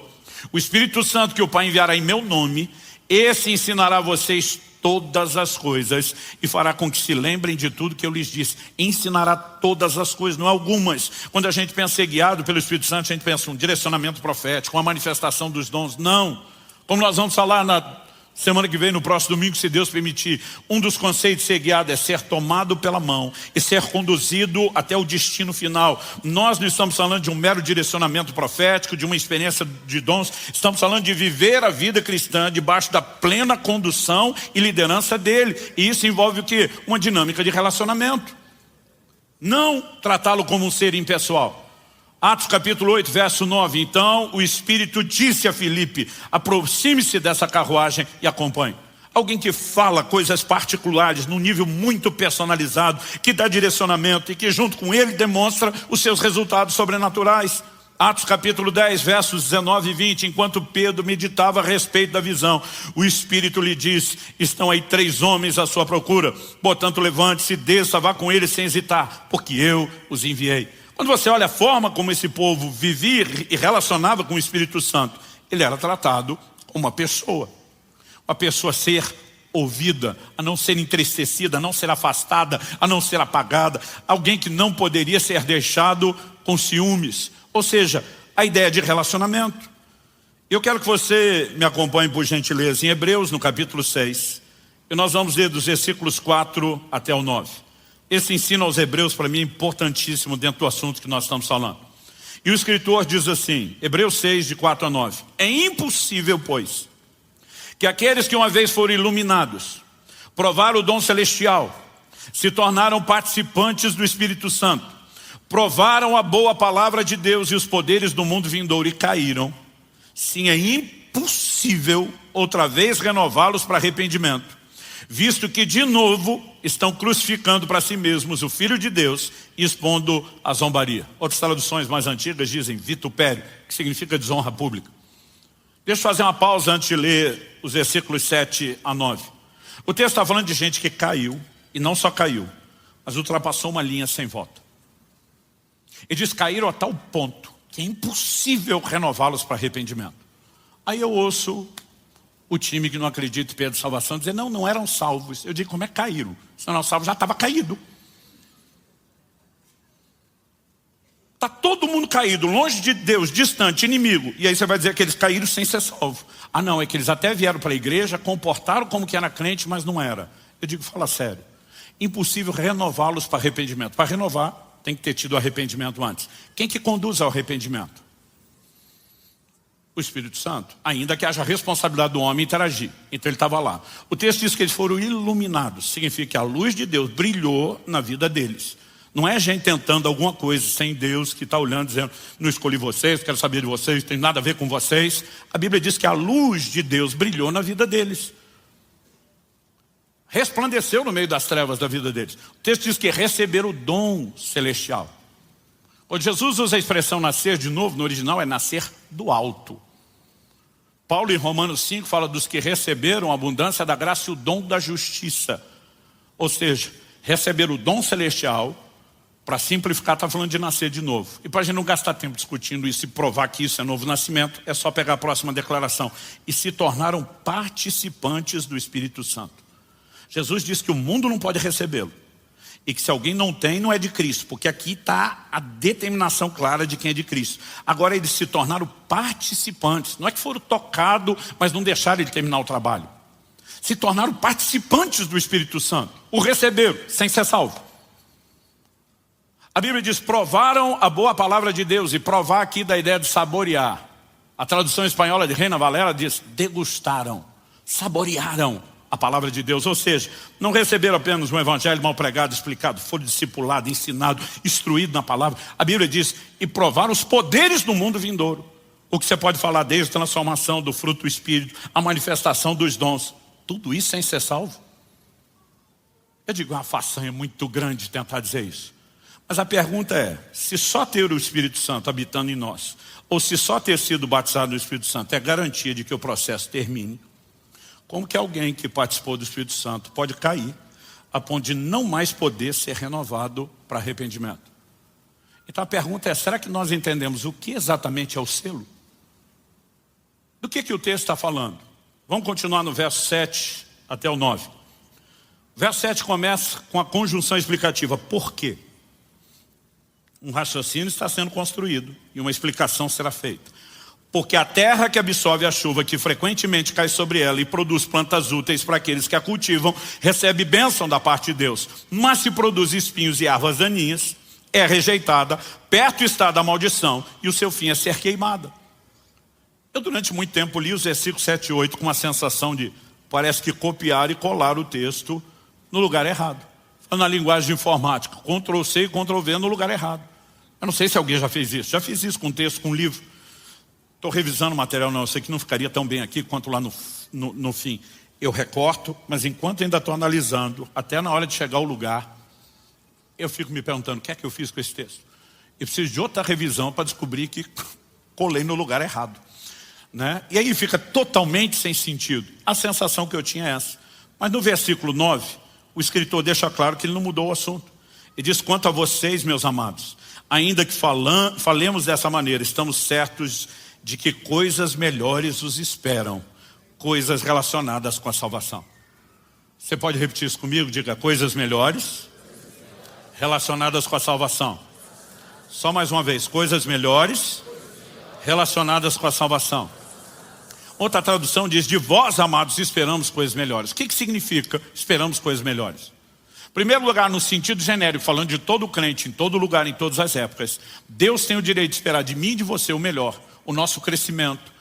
o Espírito Santo que o Pai enviará em meu nome, esse ensinará a vocês todas as coisas e fará com que se lembrem de tudo que eu lhes disse. Ensinará todas as coisas, não algumas. Quando a gente pensa ser guiado pelo Espírito Santo, a gente pensa um direcionamento profético, uma manifestação dos dons. Não. Como nós vamos falar na semana que vem, no próximo domingo, se Deus permitir, um dos conceitos de ser guiado é ser tomado pela mão e ser conduzido até o destino final. Nós não estamos falando de um mero direcionamento profético, de uma experiência de dons. Estamos falando de viver a vida cristã debaixo da plena condução e liderança dele. E isso envolve o quê? Uma dinâmica de relacionamento. Não tratá-lo como um ser impessoal. Atos capítulo 8, verso 9. Então o Espírito disse a Filipe: aproxime-se dessa carruagem e acompanhe. Alguém que fala coisas particulares, num nível muito personalizado, que dá direcionamento e que junto com ele demonstra os seus resultados sobrenaturais. Atos capítulo 10, versos 19 e 20. Enquanto Pedro meditava a respeito da visão, o Espírito lhe disse: estão aí 3 homens à sua procura. Portanto, levante-se, desça, vá com eles sem hesitar, porque eu os enviei. Quando você olha a forma como esse povo vivia e relacionava com o Espírito Santo, ele era tratado como uma pessoa a ser ouvida, a não ser entristecida, a não ser afastada, a não ser apagada, alguém que não poderia ser deixado com ciúmes. Ou seja, a ideia de relacionamento. Eu quero que você me acompanhe, por gentileza, em Hebreus, no capítulo 6, e nós vamos ler dos versículos 4 até o 9. Esse ensino aos Hebreus, para mim, é importantíssimo dentro do assunto que nós estamos falando. E o escritor diz assim, Hebreus 6, de 4 a 9. É impossível, pois, que aqueles que uma vez foram iluminados, provaram o dom celestial, se tornaram participantes do Espírito Santo, provaram a boa palavra de Deus e os poderes do mundo vindouro e caíram. Sim, é impossível outra vez renová-los para arrependimento, visto que de novo estão crucificando para si mesmos o Filho de Deus e expondo a zombaria. Outras traduções mais antigas dizem vitupério, que significa desonra pública. Deixa eu fazer uma pausa antes de ler os versículos 7 a 9. O texto está falando de gente que caiu, e não só caiu, mas ultrapassou uma linha sem volta. Ele diz: caíram a tal ponto que é impossível renová-los para arrependimento. Aí eu ouço o time que não acredita em Pedro salvação dizer: não eram salvos. Eu digo: como é que caíram? Se não eram salvos, já estava caído. Está todo mundo caído, longe de Deus, distante, inimigo. E aí você vai dizer que eles caíram sem ser salvos. Ah não, é que eles até vieram para a igreja, comportaram como que era crente, mas não era. Eu digo: fala sério. Impossível renová-los para arrependimento. Para renovar, tem que ter tido arrependimento antes. Quem que conduz ao arrependimento? O Espírito Santo. Ainda que haja responsabilidade do homem interagir. Então ele estava lá. O texto diz que eles foram iluminados. Significa que a luz de Deus brilhou na vida deles. Não é gente tentando alguma coisa sem Deus, que está olhando dizendo: não escolhi vocês, quero saber de vocês, não tem nada a ver com vocês. A Bíblia diz que a luz de Deus brilhou na vida deles. Resplandeceu no meio das trevas da vida deles. O texto diz que receberam o dom celestial. Quando Jesus usa a expressão nascer de novo, no original é nascer do alto. Paulo em Romanos 5 fala dos que receberam a abundância da graça e o dom da justiça. Ou seja, receberam o dom celestial. Para simplificar, está falando de nascer de novo. E para a gente não gastar tempo discutindo isso e provar que isso é novo nascimento, é só pegar a próxima declaração. E se tornaram participantes do Espírito Santo. Jesus disse que o mundo não pode recebê-lo. E que se alguém não tem, não é de Cristo. Porque aqui está a determinação clara de quem é de Cristo. Agora eles se tornaram participantes. Não é que foram tocados, mas não deixaram ele terminar o trabalho. Se tornaram participantes do Espírito Santo. O receberam, sem ser salvo. A Bíblia diz: provaram a boa palavra de Deus. E provar aqui da ideia de saborear. A tradução espanhola de Reina Valera diz: degustaram, saborearam a palavra de Deus. Ou seja, não receberam apenas um evangelho mal pregado, explicado, foram discipulados, ensinados, instruídos na palavra. A Bíblia diz, e provaram os poderes do mundo vindouro. O que você pode falar desde a transformação do fruto do Espírito, a manifestação dos dons. Tudo isso sem ser salvo. Eu digo, uma façanha muito grande tentar dizer isso. Mas a pergunta é, se só ter o Espírito Santo habitando em nós, ou se só ter sido batizado no Espírito Santo é garantia de que o processo termine, como que alguém que participou do Espírito Santo pode cair a ponto de não mais poder ser renovado para arrependimento? Então a pergunta é, será que nós entendemos o que exatamente é o selo? Do que o texto está falando? Vamos continuar no verso 7 até o 9. O verso 7 começa com a conjunção explicativa. Por quê? Um raciocínio está sendo construído e uma explicação será feita. Porque a terra que absorve a chuva que frequentemente cai sobre ela e produz plantas úteis para aqueles que a cultivam, recebe bênção da parte de Deus. Mas se produz espinhos e ervas daninhas, é rejeitada, perto está da maldição e o seu fim é ser queimada. Eu durante muito tempo li os versículos 7 e 8 com uma sensação de, parece que copiar e colar o texto no lugar errado. Na linguagem de informática, Ctrl+C e Ctrl+V no lugar errado. Eu não sei se alguém já fez isso. Já fiz isso com texto, com livro. Estou revisando o material, não. Eu sei que não ficaria tão bem aqui quanto lá no fim. Eu recorto, mas enquanto ainda estou analisando, até na hora de chegar ao lugar, eu fico me perguntando, o que é que eu fiz com esse texto? Eu preciso de outra revisão para descobrir que colei no lugar errado. Né? E aí fica totalmente sem sentido. A sensação que eu tinha é essa. Mas no versículo 9, o escritor deixa claro que ele não mudou o assunto. Ele diz, quanto a vocês, meus amados, ainda que falemos dessa maneira, estamos certos de que coisas melhores os esperam, coisas relacionadas com a salvação. Você pode repetir isso comigo? Diga, coisas melhores relacionadas com a salvação. Só mais uma vez, coisas melhores relacionadas com a salvação. Outra tradução diz, de vós, amados, esperamos coisas melhores. O que significa esperamos coisas melhores? Em primeiro lugar, no sentido genérico, falando de todo crente, em todo lugar, em todas as épocas, Deus tem o direito de esperar de mim e de você o melhor, o nosso crescimento,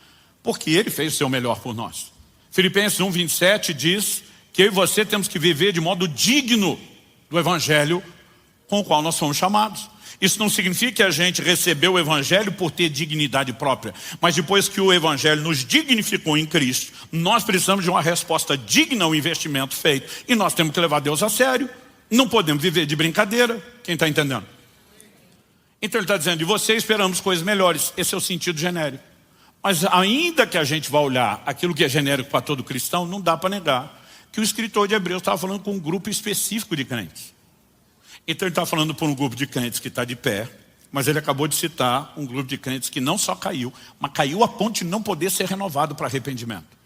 porque Ele fez o seu melhor por nós. Filipenses 1:27 diz que eu e você temos que viver de modo digno do Evangelho com o qual nós somos chamados. Isso não significa que a gente recebeu o Evangelho por ter dignidade própria, mas depois que o Evangelho nos dignificou em Cristo, nós precisamos de uma resposta digna ao investimento feito, e nós temos que levar Deus a sério. Não podemos viver de brincadeira. Quem está entendendo? Então ele está dizendo, de você esperamos coisas melhores. Esse é o sentido genérico. Mas ainda que a gente vá olhar aquilo que é genérico para todo cristão, não dá para negar que o escritor de Hebreus estava falando com um grupo específico de crentes. Então ele está falando por um grupo de crentes que está de pé, mas ele acabou de citar um grupo de crentes que não só caiu, mas caiu a ponto de não poder ser renovado para arrependimento.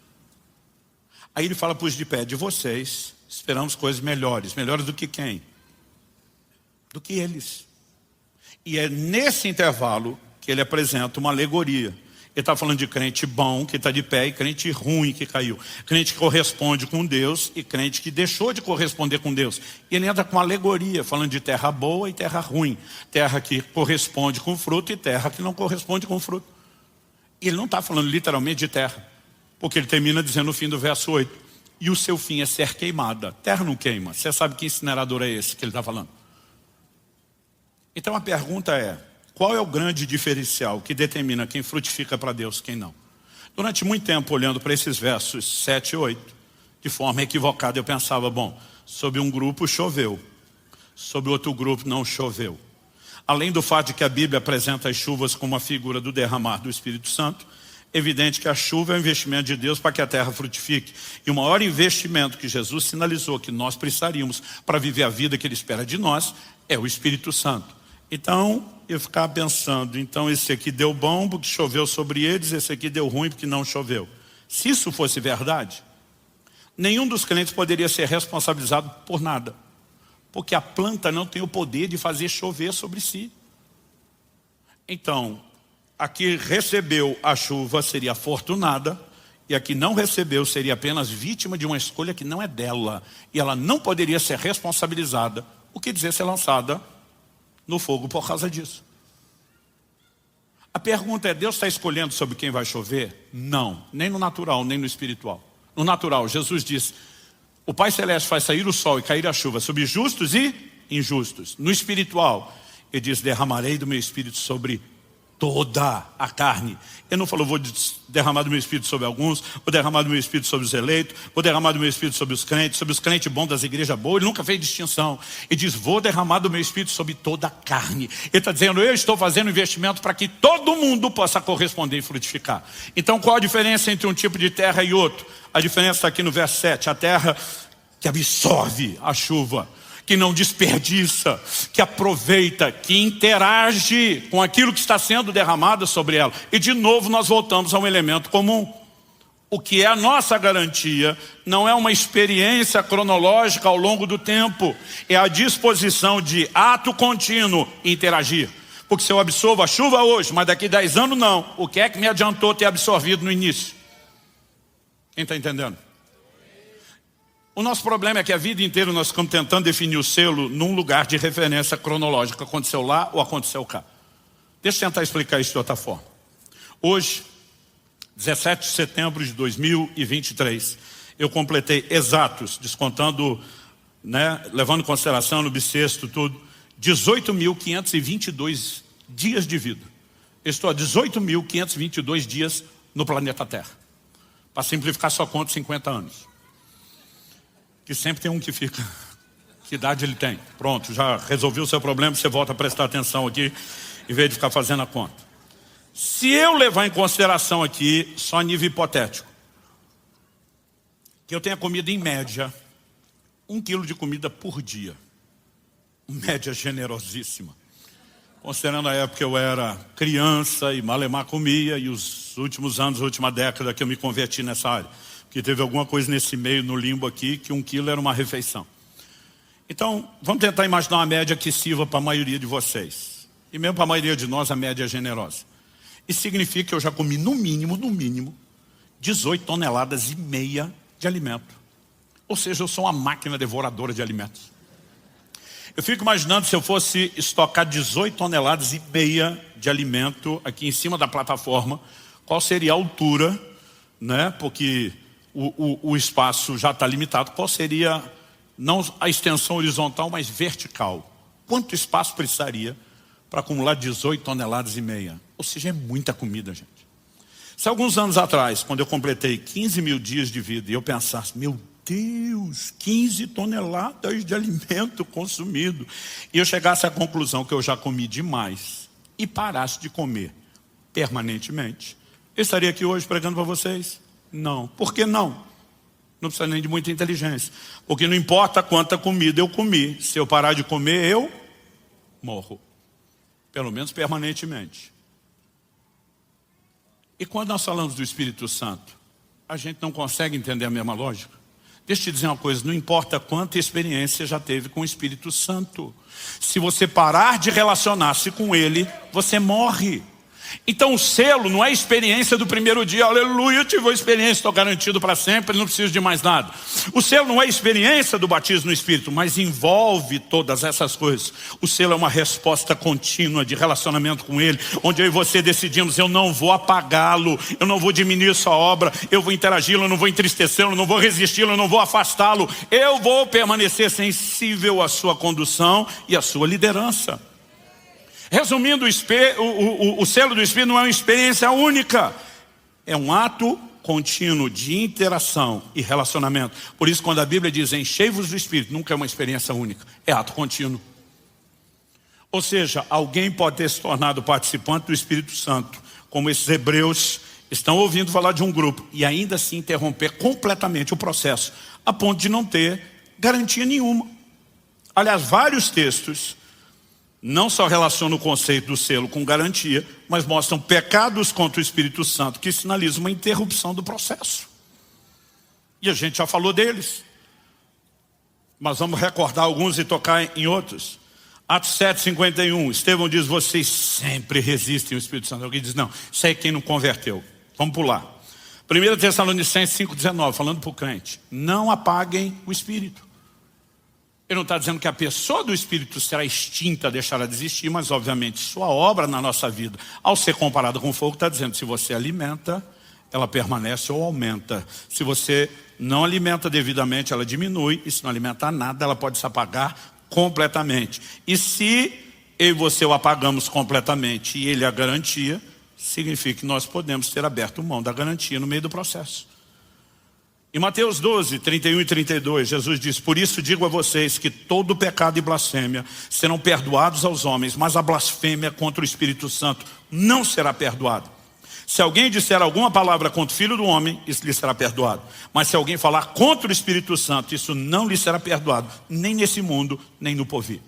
Aí ele fala para os de pé, de vocês, esperamos coisas melhores. Melhores do que quem? Do que eles. E é nesse intervalo que ele apresenta uma alegoria. Ele está falando de crente bom, que está de pé, e crente ruim, que caiu. Crente que corresponde com Deus e crente que deixou de corresponder com Deus. E ele entra com uma alegoria, falando de terra boa e terra ruim. Terra que corresponde com fruto e terra que não corresponde com fruto. E ele não está falando literalmente de terra, porque ele termina dizendo no fim do verso 8, e o seu fim é ser queimada. Terra não queima. Você sabe que incinerador é esse que ele está falando? Então a pergunta é, qual é o grande diferencial que determina quem frutifica para Deus e quem não? Durante muito tempo, olhando para esses versos 7 e 8, de forma equivocada, eu pensava, bom, sobre um grupo choveu, sobre outro grupo não choveu. Além do fato de que a Bíblia apresenta as chuvas como uma figura do derramar do Espírito Santo, é evidente que a chuva é um investimento de Deus para que a terra frutifique. E o maior investimento que Jesus sinalizou que nós precisaríamos para viver a vida que Ele espera de nós é o Espírito Santo. Então, eu ficava pensando, então esse aqui deu bom porque choveu sobre eles, esse aqui deu ruim porque não choveu. Se isso fosse verdade, nenhum dos crentes poderia ser responsabilizado por nada, porque a planta não tem o poder de fazer chover sobre si. Então, a que recebeu a chuva seria afortunada, e a que não recebeu seria apenas vítima de uma escolha que não é dela, e ela não poderia ser responsabilizada, o que dizer ser lançada no fogo por causa disso. A pergunta é, Deus está escolhendo sobre quem vai chover? Não, nem no natural, nem no espiritual. No natural, Jesus diz, O Pai Celeste faz sair o sol e cair a chuva sobre justos e injustos. No espiritual, ele diz, derramarei do meu espírito sobre toda a carne. Ele não falou, vou derramar do meu espírito sobre alguns, vou derramar do meu espírito sobre os eleitos, vou derramar do meu espírito sobre os crentes bons das igrejas boas. Ele nunca fez distinção. Ele diz, vou derramar do meu espírito sobre toda a carne. Ele está dizendo, eu estou fazendo investimento para que todo mundo possa corresponder e frutificar. Então qual a diferença entre um tipo de terra e outro? A diferença está aqui no verso 7. A terra que absorve a chuva, que não desperdiça, que aproveita, que interage com aquilo que está sendo derramado sobre ela. E de novo nós voltamos a um elemento comum. O que é a nossa garantia não é uma experiência cronológica ao longo do tempo, é a disposição de ato contínuo interagir. Porque se eu absorvo a chuva hoje, mas daqui 10 anos não, o que é que me adiantou ter absorvido no início? Quem está entendendo? O nosso problema é que a vida inteira nós ficamos tentando definir o selo num lugar de referência cronológica. Aconteceu lá ou aconteceu cá. Deixa eu tentar explicar isso de outra forma. Hoje, 17 de setembro de 2023, eu completei exatos, descontando, levando em consideração no bissexto tudo, 18.522 dias de vida. Eu estou há 18.522 dias no planeta Terra. Para simplificar, só conto 50 anos. Que sempre tem um que fica. Que idade ele tem? Pronto, já resolvi o seu problema, você volta a prestar atenção aqui, em vez de ficar fazendo a conta. Se eu levar em consideração aqui, só a nível hipotético, que eu tenha comido em média 1 quilo de comida por dia. Média generosíssima. Considerando a época que eu era criança e malemar comia, e os últimos anos, a última década que eu me converti nessa área. Que teve alguma coisa nesse meio, no limbo aqui, que 1 quilo era uma refeição. Então, vamos tentar imaginar uma média que sirva para a maioria de vocês. E mesmo para a maioria de nós, a média é generosa. Isso significa que eu já comi, no mínimo, 18 toneladas e meia de alimento. Ou seja, eu sou uma máquina devoradora de alimentos. Eu fico imaginando se eu fosse estocar 18 toneladas e meia de alimento aqui em cima da plataforma, qual seria a altura, porque o espaço já está limitado, qual seria, não a extensão horizontal, mas vertical? Quanto espaço precisaria para acumular 18 toneladas e meia? Ou seja, é muita comida, gente. Se alguns anos atrás, quando eu completei 15 mil dias de vida, e eu pensasse, meu Deus, 15 toneladas de alimento consumido, e eu chegasse à conclusão que eu já comi demais, e parasse de comer permanentemente, eu estaria aqui hoje pregando para vocês? Não. Por que não? Não precisa nem de muita inteligência. Porque não importa quanta comida eu comi, se eu parar de comer, eu morro. Pelo menos permanentemente. E quando nós falamos do Espírito Santo, a gente não consegue entender a mesma lógica? Deixa eu te dizer uma coisa, não importa quanta experiência já teve com o Espírito Santo. Se você parar de relacionar-se com Ele, você morre. Então o selo não é a experiência do primeiro dia, aleluia, eu tive uma experiência, estou garantido para sempre, não preciso de mais nada. O selo não é a experiência do batismo no Espírito, mas envolve todas essas coisas. O selo é uma resposta contínua de relacionamento com Ele, onde eu e você decidimos, eu não vou apagá-lo, eu não vou diminuir sua obra, eu vou interagi-lo, eu não vou entristecê-lo, eu não vou resisti-lo, eu não vou afastá-lo, eu vou permanecer sensível à sua condução e à sua liderança. Resumindo, o selo do Espírito não é uma experiência única. É um ato contínuo de interação e relacionamento. Por isso, quando a Bíblia diz enchei-vos do Espírito, nunca é uma experiência única. É ato contínuo. Ou seja, alguém pode ter se tornado participante do Espírito Santo, como esses hebreus estão ouvindo falar de um grupo, e ainda assim interromper completamente o processo, a ponto de não ter garantia nenhuma. Aliás, vários textos não só relacionam o conceito do selo com garantia, mas mostram pecados contra o Espírito Santo que sinalizam uma interrupção do processo. E a gente já falou deles. Mas vamos recordar alguns e tocar em outros. Atos 7:51, Estevão diz, vocês sempre resistem ao Espírito Santo. Alguém diz, não, isso aí é quem não converteu. Vamos pular. 1 Tessalonicenses 5:19, falando para o crente, não apaguem o Espírito. Ele não está dizendo que a pessoa do Espírito será extinta, deixará de existir, mas obviamente sua obra na nossa vida, ao ser comparada com o fogo, está dizendo, se você alimenta ela permanece ou aumenta. Se você não alimenta devidamente, ela diminui, e se não alimentar nada, ela pode se apagar completamente. E se eu e você o apagamos completamente e ele é a garantia, significa que nós podemos ter aberto mão da garantia no meio do processo. Em Mateus 12, 31 e 32, Jesus diz: por isso digo a vocês que todo pecado e blasfêmia serão perdoados aos homens, mas a blasfêmia contra o Espírito Santo não será perdoada. Se alguém disser alguma palavra contra o Filho do Homem, isso lhe será perdoado. Mas se alguém falar contra o Espírito Santo, isso não lhe será perdoado, nem nesse mundo, nem no porvir.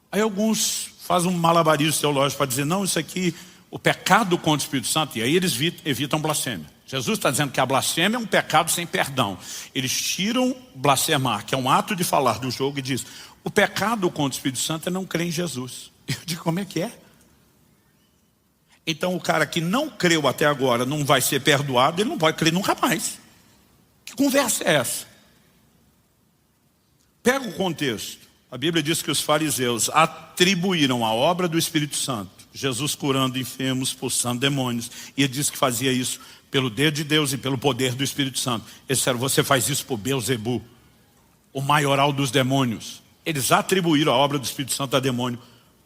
Aí alguns fazem um malabarismo teológico para dizer: não, isso aqui, o pecado contra o Espírito Santo, e aí eles evitam blasfêmia. Jesus está dizendo que a blasfêmia é um pecado sem perdão. Eles tiram blasfemar, que é um ato de falar do jogo, e diz: o pecado contra o Espírito Santo é não crer em Jesus. Eu digo: como é que é? Então o cara que não creu até agora não vai ser perdoado, ele não pode crer nunca mais. Que conversa é essa? Pega o contexto. A Bíblia diz que os fariseus atribuíram a obra do Espírito Santo, Jesus curando enfermos, expulsando demônios, e ele disse que fazia isso pelo dedo de Deus e pelo poder do Espírito Santo. Eles disseram: você faz isso por Beelzebu, o maioral dos demônios. Eles atribuíram a obra do Espírito Santo a demônio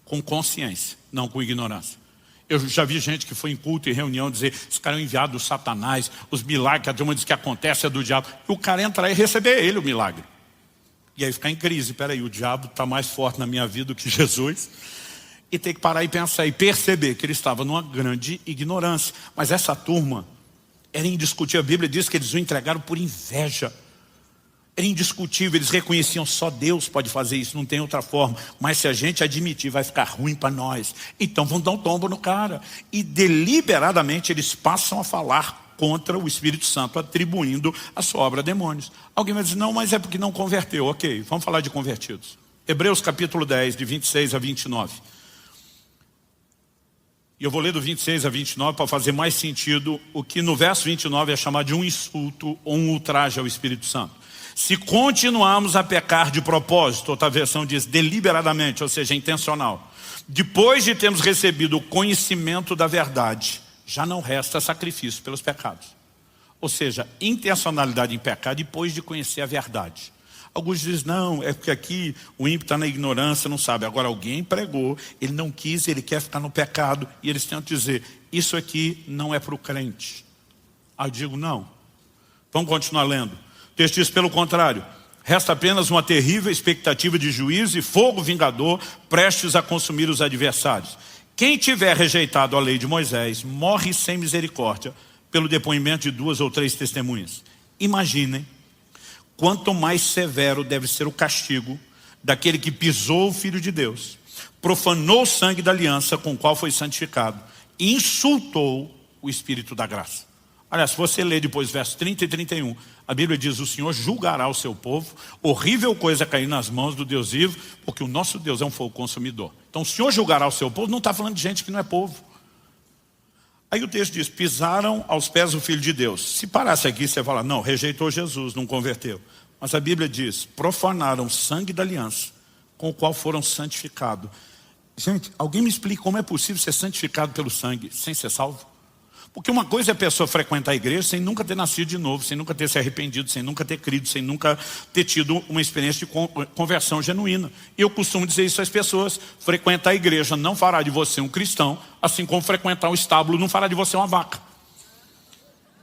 com consciência, não com ignorância. Eu já vi gente que foi em culto e reunião dizer: esse cara é um enviado do Satanás, os milagres que a turma diz que acontece é do diabo. E o cara entrar e receber ele o milagre. E aí ficar em crise: peraí, o diabo está mais forte na minha vida do que Jesus. E tem que parar e pensar e perceber que ele estava numa grande ignorância. Mas essa turma era indiscutível. A Bíblia diz que eles o entregaram por inveja. Era indiscutível, eles reconheciam: só Deus pode fazer isso, não tem outra forma. Mas se a gente admitir, vai ficar ruim para nós. Então vão dar um tombo no cara. E deliberadamente eles passam a falar contra o Espírito Santo, atribuindo a sua obra a demônios. Alguém vai dizer: não, mas é porque não converteu. Ok, vamos falar de convertidos. Hebreus capítulo 10, de 26 a 29. E eu vou ler do 26 a 29 para fazer mais sentido o que no verso 29 é chamado de um insulto ou um ultraje ao Espírito Santo. Se continuarmos a pecar de propósito, outra versão diz deliberadamente, ou seja, intencional, depois de termos recebido o conhecimento da verdade, já não resta sacrifício pelos pecados. Ou seja, intencionalidade em pecar depois de conhecer a verdade. Alguns dizem: não, é porque aqui o ímpio está na ignorância, não sabe. Agora alguém pregou, ele não quis, ele quer ficar no pecado, e eles tentam dizer: isso aqui não é para o crente. Aí eu digo: não. Vamos continuar lendo. O texto diz: pelo contrário, resta apenas uma terrível expectativa de juízo e fogo vingador, prestes a consumir os adversários. Quem tiver rejeitado a lei de Moisés morre sem misericórdia pelo depoimento de 2 ou 3 testemunhas. Imaginem quanto mais severo deve ser o castigo daquele que pisou o Filho de Deus, profanou o sangue da aliança com o qual foi santificado e insultou o Espírito da graça. Aliás, se você ler depois versos 30 e 31, a Bíblia diz: o Senhor julgará o seu povo, horrível coisa é cair nas mãos do Deus vivo, porque o nosso Deus é um fogo consumidor. Então o Senhor julgará o seu povo, não está falando de gente que não é povo. Aí o texto diz: pisaram aos pés o Filho de Deus. Se parasse aqui, você fala: não, rejeitou Jesus, não converteu. Mas a Bíblia diz: profanaram o sangue da aliança, com o qual foram santificados. Gente, alguém me explica como é possível ser santificado pelo sangue sem ser salvo? Porque uma coisa é a pessoa frequentar a igreja sem nunca ter nascido de novo, sem nunca ter se arrependido, sem nunca ter crido, sem nunca ter tido uma experiência de conversão genuína. E eu costumo dizer isso às pessoas: frequentar a igreja não fará de você um cristão, assim como frequentar o estábulo não fará de você uma vaca.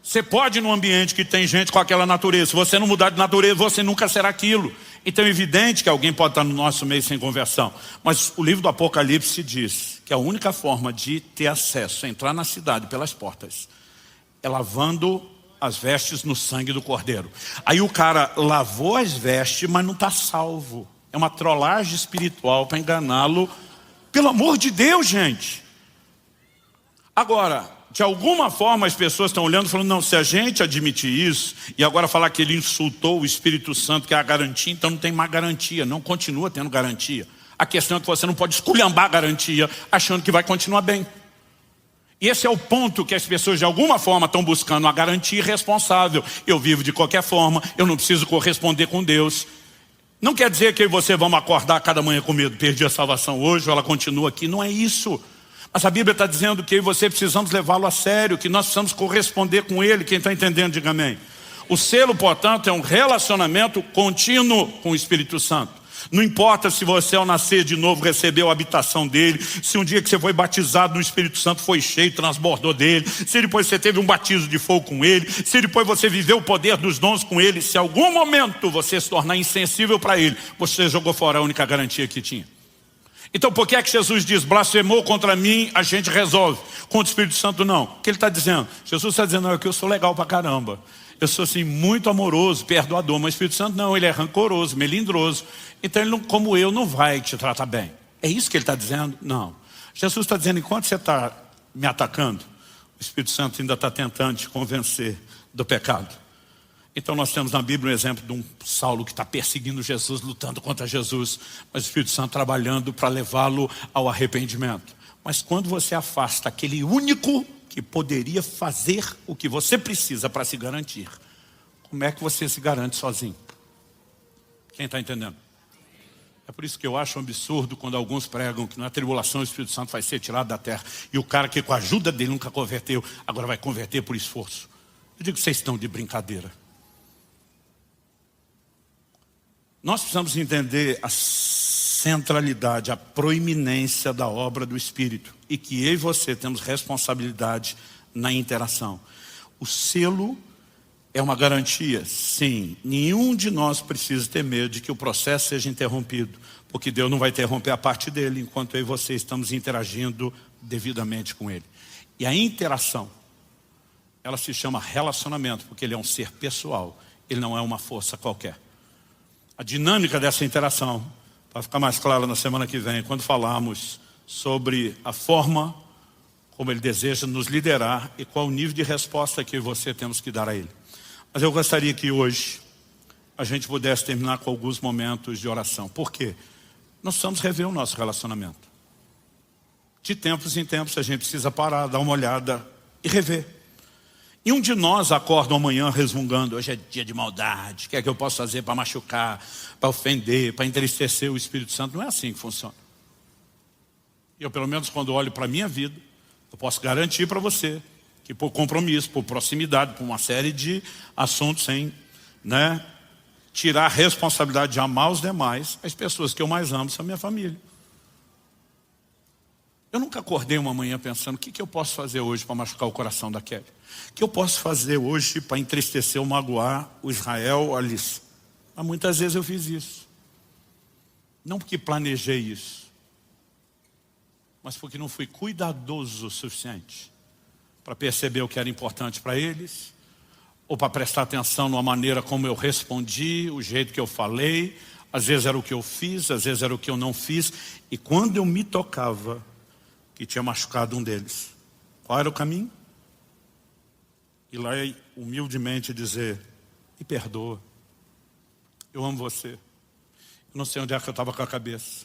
Você pode ir num ambiente que tem gente com aquela natureza. Se você não mudar de natureza, você nunca será aquilo. Então é evidente que alguém pode estar no nosso meio sem conversão. Mas o livro do Apocalipse diz que a única forma de ter acesso, entrar na cidade pelas portas, é lavando as vestes no sangue do Cordeiro. Aí o cara lavou as vestes, mas não está salvo. É uma trollagem espiritual para enganá-lo. Pelo amor de Deus, gente. Agora, de alguma forma as pessoas estão olhando e falando: não, se a gente admitir isso e agora falar que ele insultou o Espírito Santo, que é a garantia, então não tem mais garantia, não continua tendo garantia. A questão é que você não pode esculhambar a garantia achando que vai continuar bem. E esse é o ponto que as pessoas de alguma forma estão buscando, uma garantia irresponsável. Eu vivo de qualquer forma, eu não preciso corresponder com Deus. Não quer dizer que você vamos acordar cada manhã com medo: perdi a salvação hoje, ou ela continua aqui. Não é isso. Mas a Bíblia está dizendo que eu e você precisamos levá-lo a sério, que nós precisamos corresponder com ele. Quem está entendendo, diga amém. O selo, portanto, é um relacionamento contínuo com o Espírito Santo. Não importa se você ao nascer de novo recebeu a habitação dele, se um dia que você foi batizado no Espírito Santo foi cheio, transbordou dele, se depois você teve um batismo de fogo com ele, se depois você viveu o poder dos dons com ele, se em algum momento você se tornar insensível para ele, você jogou fora a única garantia que tinha. Então por que é que Jesus diz, blasfemou contra mim, a gente resolve? Contra o Espírito Santo não. O que ele está dizendo? Jesus está dizendo, não, é que eu sou legal pra caramba. Eu sou assim muito amoroso, perdoador, mas o Espírito Santo não, ele é rancoroso, melindroso. Então ele, não, como eu, não vai te tratar bem. É isso que ele está dizendo? Não. Jesus está dizendo, enquanto você está me atacando, o Espírito Santo ainda está tentando te convencer do pecado. Então nós temos na Bíblia um exemplo de um Saulo que está perseguindo Jesus, lutando contra Jesus, mas o Espírito Santo trabalhando para levá-lo ao arrependimento. Mas quando você afasta aquele único que poderia fazer o que você precisa para se garantir, como é que você se garante sozinho? Quem está entendendo? É por isso que eu acho um absurdo quando alguns pregam que na tribulação o Espírito Santo vai ser tirado da terra e o cara que com a ajuda dele nunca converteu, agora vai converter por esforço. Eu digo que vocês estão de brincadeira. Nós precisamos entender a centralidade, a proeminência da obra do Espírito e que eu e você temos responsabilidade na interação. O selo é uma garantia? Sim. Nenhum de nós precisa ter medo de que o processo seja interrompido, porque Deus não vai interromper a parte dele enquanto eu e você estamos interagindo devidamente com ele. E a interação, ela se chama relacionamento, porque ele é um ser pessoal, ele não é uma força qualquer. A dinâmica dessa interação, para ficar mais claro na semana que vem, quando falarmos sobre a forma como ele deseja nos liderar e qual o nível de resposta que eu e você temos que dar a ele. Mas eu gostaria que hoje a gente pudesse terminar com alguns momentos de oração. Por quê? Nós precisamos rever o nosso relacionamento. De tempos em tempos a gente precisa parar, dar uma olhada e rever. E um de nós acorda amanhã resmungando, hoje é dia de maldade, o que é que eu posso fazer para machucar, para ofender, para entristecer o Espírito Santo? Não é assim que funciona. Eu, pelo menos, quando olho para a minha vida, eu posso garantir para você que por compromisso, por proximidade, por uma série de assuntos sem tirar a responsabilidade de amar os demais, as pessoas que eu mais amo são a minha família. Eu nunca acordei uma manhã pensando, o que eu posso fazer hoje para machucar o coração da Kelly? O que eu posso fazer hoje para entristecer ou magoar o Israel ou a Alice? Mas muitas vezes eu fiz isso. Não porque planejei isso, mas porque não fui cuidadoso o suficiente para perceber o que era importante para eles, ou para prestar atenção na maneira como eu respondi, o jeito que eu falei. Às vezes era o que eu fiz, às vezes era o que eu não fiz. E quando eu me tocava que tinha machucado um deles, qual era o caminho? Ir lá e humildemente dizer, me perdoa, eu amo você. Eu não sei onde é que eu estava com a cabeça.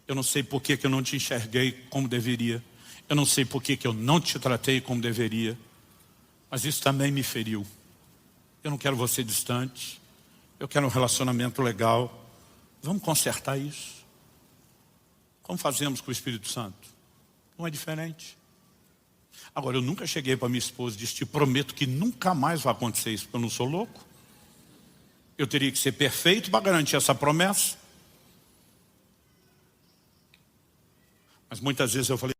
Eu não sei por que eu não te enxerguei como deveria. Eu não sei por que eu não te tratei como deveria. Mas isso também me feriu. Eu não quero você distante. Eu quero um relacionamento legal. Vamos consertar isso. Como fazemos com o Espírito Santo? Não é diferente. Agora, eu nunca cheguei para minha esposa e disse, te prometo que nunca mais vai acontecer isso, porque eu não sou louco. Eu teria que ser perfeito para garantir essa promessa. Mas muitas vezes eu falei,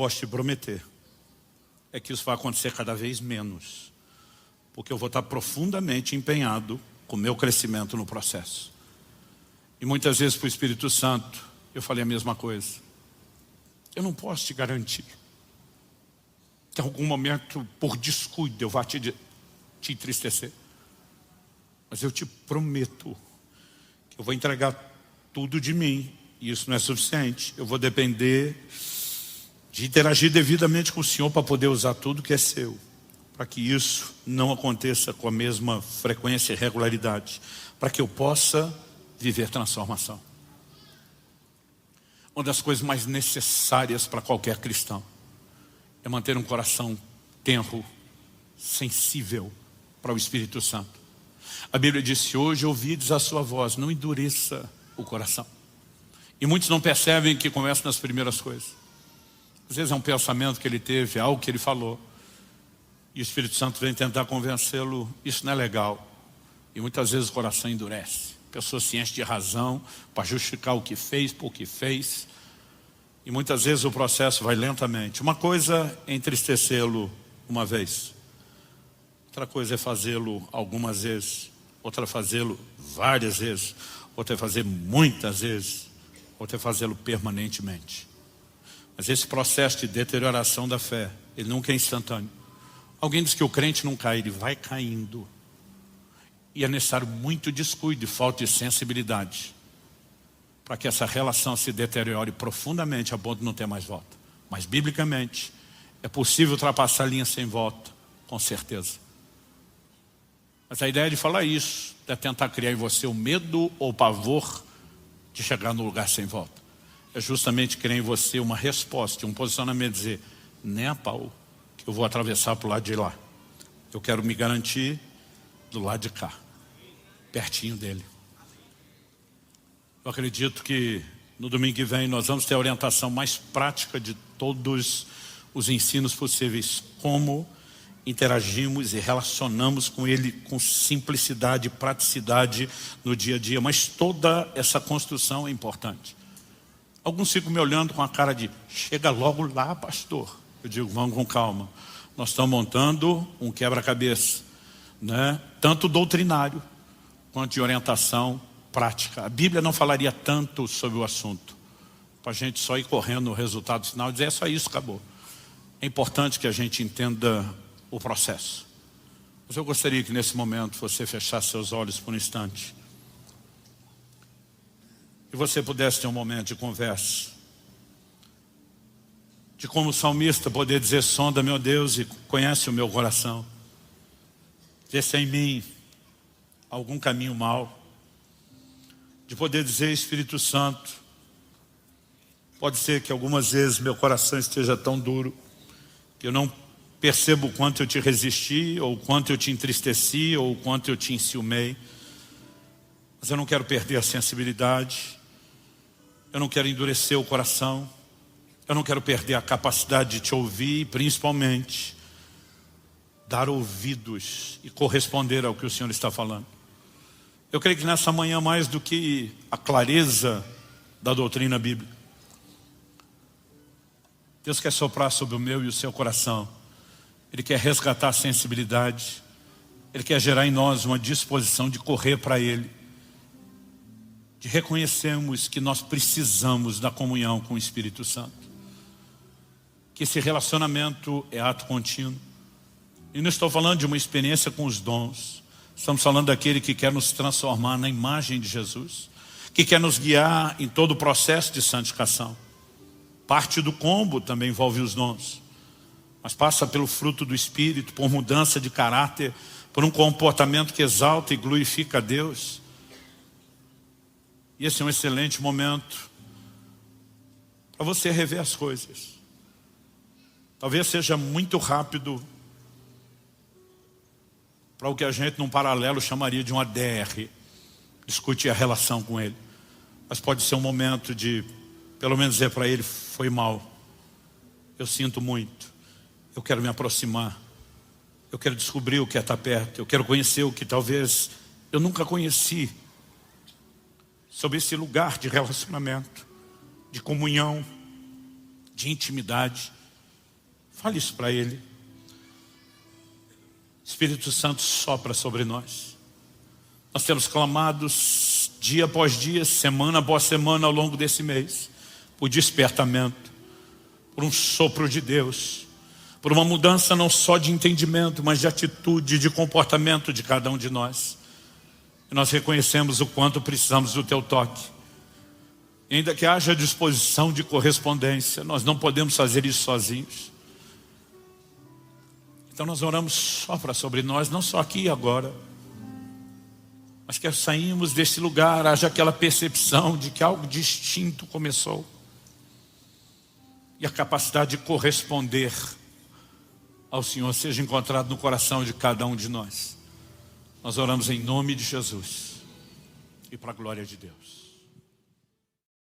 posso te prometer é que isso vai acontecer cada vez menos, porque eu vou estar profundamente empenhado com o meu crescimento no processo. E muitas vezes para o Espírito Santo eu falei a mesma coisa. Eu não posso te garantir que em algum momento, por descuido, eu vá te entristecer. Mas eu te prometo que eu vou entregar tudo de mim. E isso não é suficiente. Eu vou depender de interagir devidamente com o Senhor para poder usar tudo que é seu. Para que isso não aconteça com a mesma frequência e regularidade. Para que eu possa viver transformação. Uma das coisas mais necessárias para qualquer cristão é manter um coração tenro, sensível para o Espírito Santo. A Bíblia disse: hoje ouvides a sua voz, não endureça o coração. E muitos não percebem que começa nas primeiras coisas. Às vezes é um pensamento que ele teve, algo que ele falou, e o Espírito Santo vem tentar convencê-lo: isso não é legal. E muitas vezes o coração endurece. A pessoa se enche de razão para justificar o que fez, por que fez. E muitas vezes o processo vai lentamente. Uma coisa é entristecê-lo uma vez. Outra coisa é fazê-lo algumas vezes. Outra é fazê-lo várias vezes. Outra é fazer muitas vezes. Outra é fazê-lo permanentemente. Mas esse processo de deterioração da fé, ele nunca é instantâneo. Alguém diz que o crente não cai, ele vai caindo. E é necessário muito descuido e falta de sensibilidade para que essa relação se deteriore profundamente a ponto de não ter mais volta. Mas biblicamente é possível ultrapassar a linha sem volta, com certeza. Mas a ideia de falar isso é tentar criar em você o medo ou o pavor de chegar no lugar sem volta. É justamente criar em você uma resposta, um posicionamento, dizer: nem a pau que eu vou atravessar para o lado de lá. Eu quero me garantir do lado de cá, pertinho dele. Eu acredito que no domingo que vem nós vamos ter a orientação mais prática de todos os ensinos possíveis. Como interagimos e relacionamos com ele com simplicidade e praticidade no dia a dia. Mas toda essa construção é importante. Alguns ficam me olhando com a cara de: chega logo lá, pastor. Eu digo: vamos com calma. Nós estamos montando um quebra-cabeça, né? Tanto doutrinário quanto de orientação prática. A Bíblia não falaria tanto sobre o assunto, para a gente só ir correndo no resultado final e dizer: é só isso, acabou. É importante que a gente entenda o processo. Mas eu gostaria que nesse momento você fechasse seus olhos por um instante e você pudesse ter um momento de conversa, de como o salmista poder dizer: sonda, meu Deus, e conhece o meu coração, vê se é em mim algum caminho mau. De poder dizer: Espírito Santo, pode ser que algumas vezes meu coração esteja tão duro que eu não percebo o quanto eu te resisti, ou o quanto eu te entristeci, ou o quanto eu te enciumei. Mas eu não quero perder a sensibilidade, eu não quero endurecer o coração, eu não quero perder a capacidade de te ouvir e principalmente dar ouvidos e corresponder ao que o Senhor está falando. Eu creio que nessa manhã, mais do que a clareza da doutrina bíblica, Deus quer soprar sobre o meu e o seu coração. Ele quer resgatar a sensibilidade. Ele quer gerar em nós uma disposição de correr para Ele, de reconhecermos que nós precisamos da comunhão com o Espírito Santo, que esse relacionamento é ato contínuo. E não estou falando de uma experiência com os dons. Estamos falando daquele que quer nos transformar na imagem de Jesus, que quer nos guiar em todo o processo de santificação. Parte do combo também envolve os dons, mas passa pelo fruto do Espírito, por mudança de caráter, por um comportamento que exalta e glorifica a Deus. E esse é um excelente momento para você rever as coisas. Talvez seja muito rápido para o que a gente num paralelo chamaria de um ADR, discutir a relação com Ele. Mas pode ser um momento de, pelo menos dizer para Ele: foi mal, eu sinto muito, eu quero me aproximar, eu quero descobrir o que é estar perto, eu quero conhecer o que talvez eu nunca conheci, sobre esse lugar de relacionamento, de comunhão, de intimidade. Fale isso para Ele. Espírito Santo sopra sobre nós. Nós temos clamado dia após dia, semana após semana ao longo desse mês, por despertamento, por um sopro de Deus, por uma mudança não só de entendimento, mas de atitude, de comportamento de cada um de nós. E nós reconhecemos o quanto precisamos do Teu toque. E ainda que haja disposição de correspondência, nós não podemos fazer isso sozinhos. Então nós oramos, sopra sobre nós, não só aqui e agora, mas que saímos desse lugar, haja aquela percepção de que algo distinto começou. E a capacidade de corresponder ao Senhor seja encontrado no coração de cada um de nós. Nós oramos em nome de Jesus e para a glória de Deus.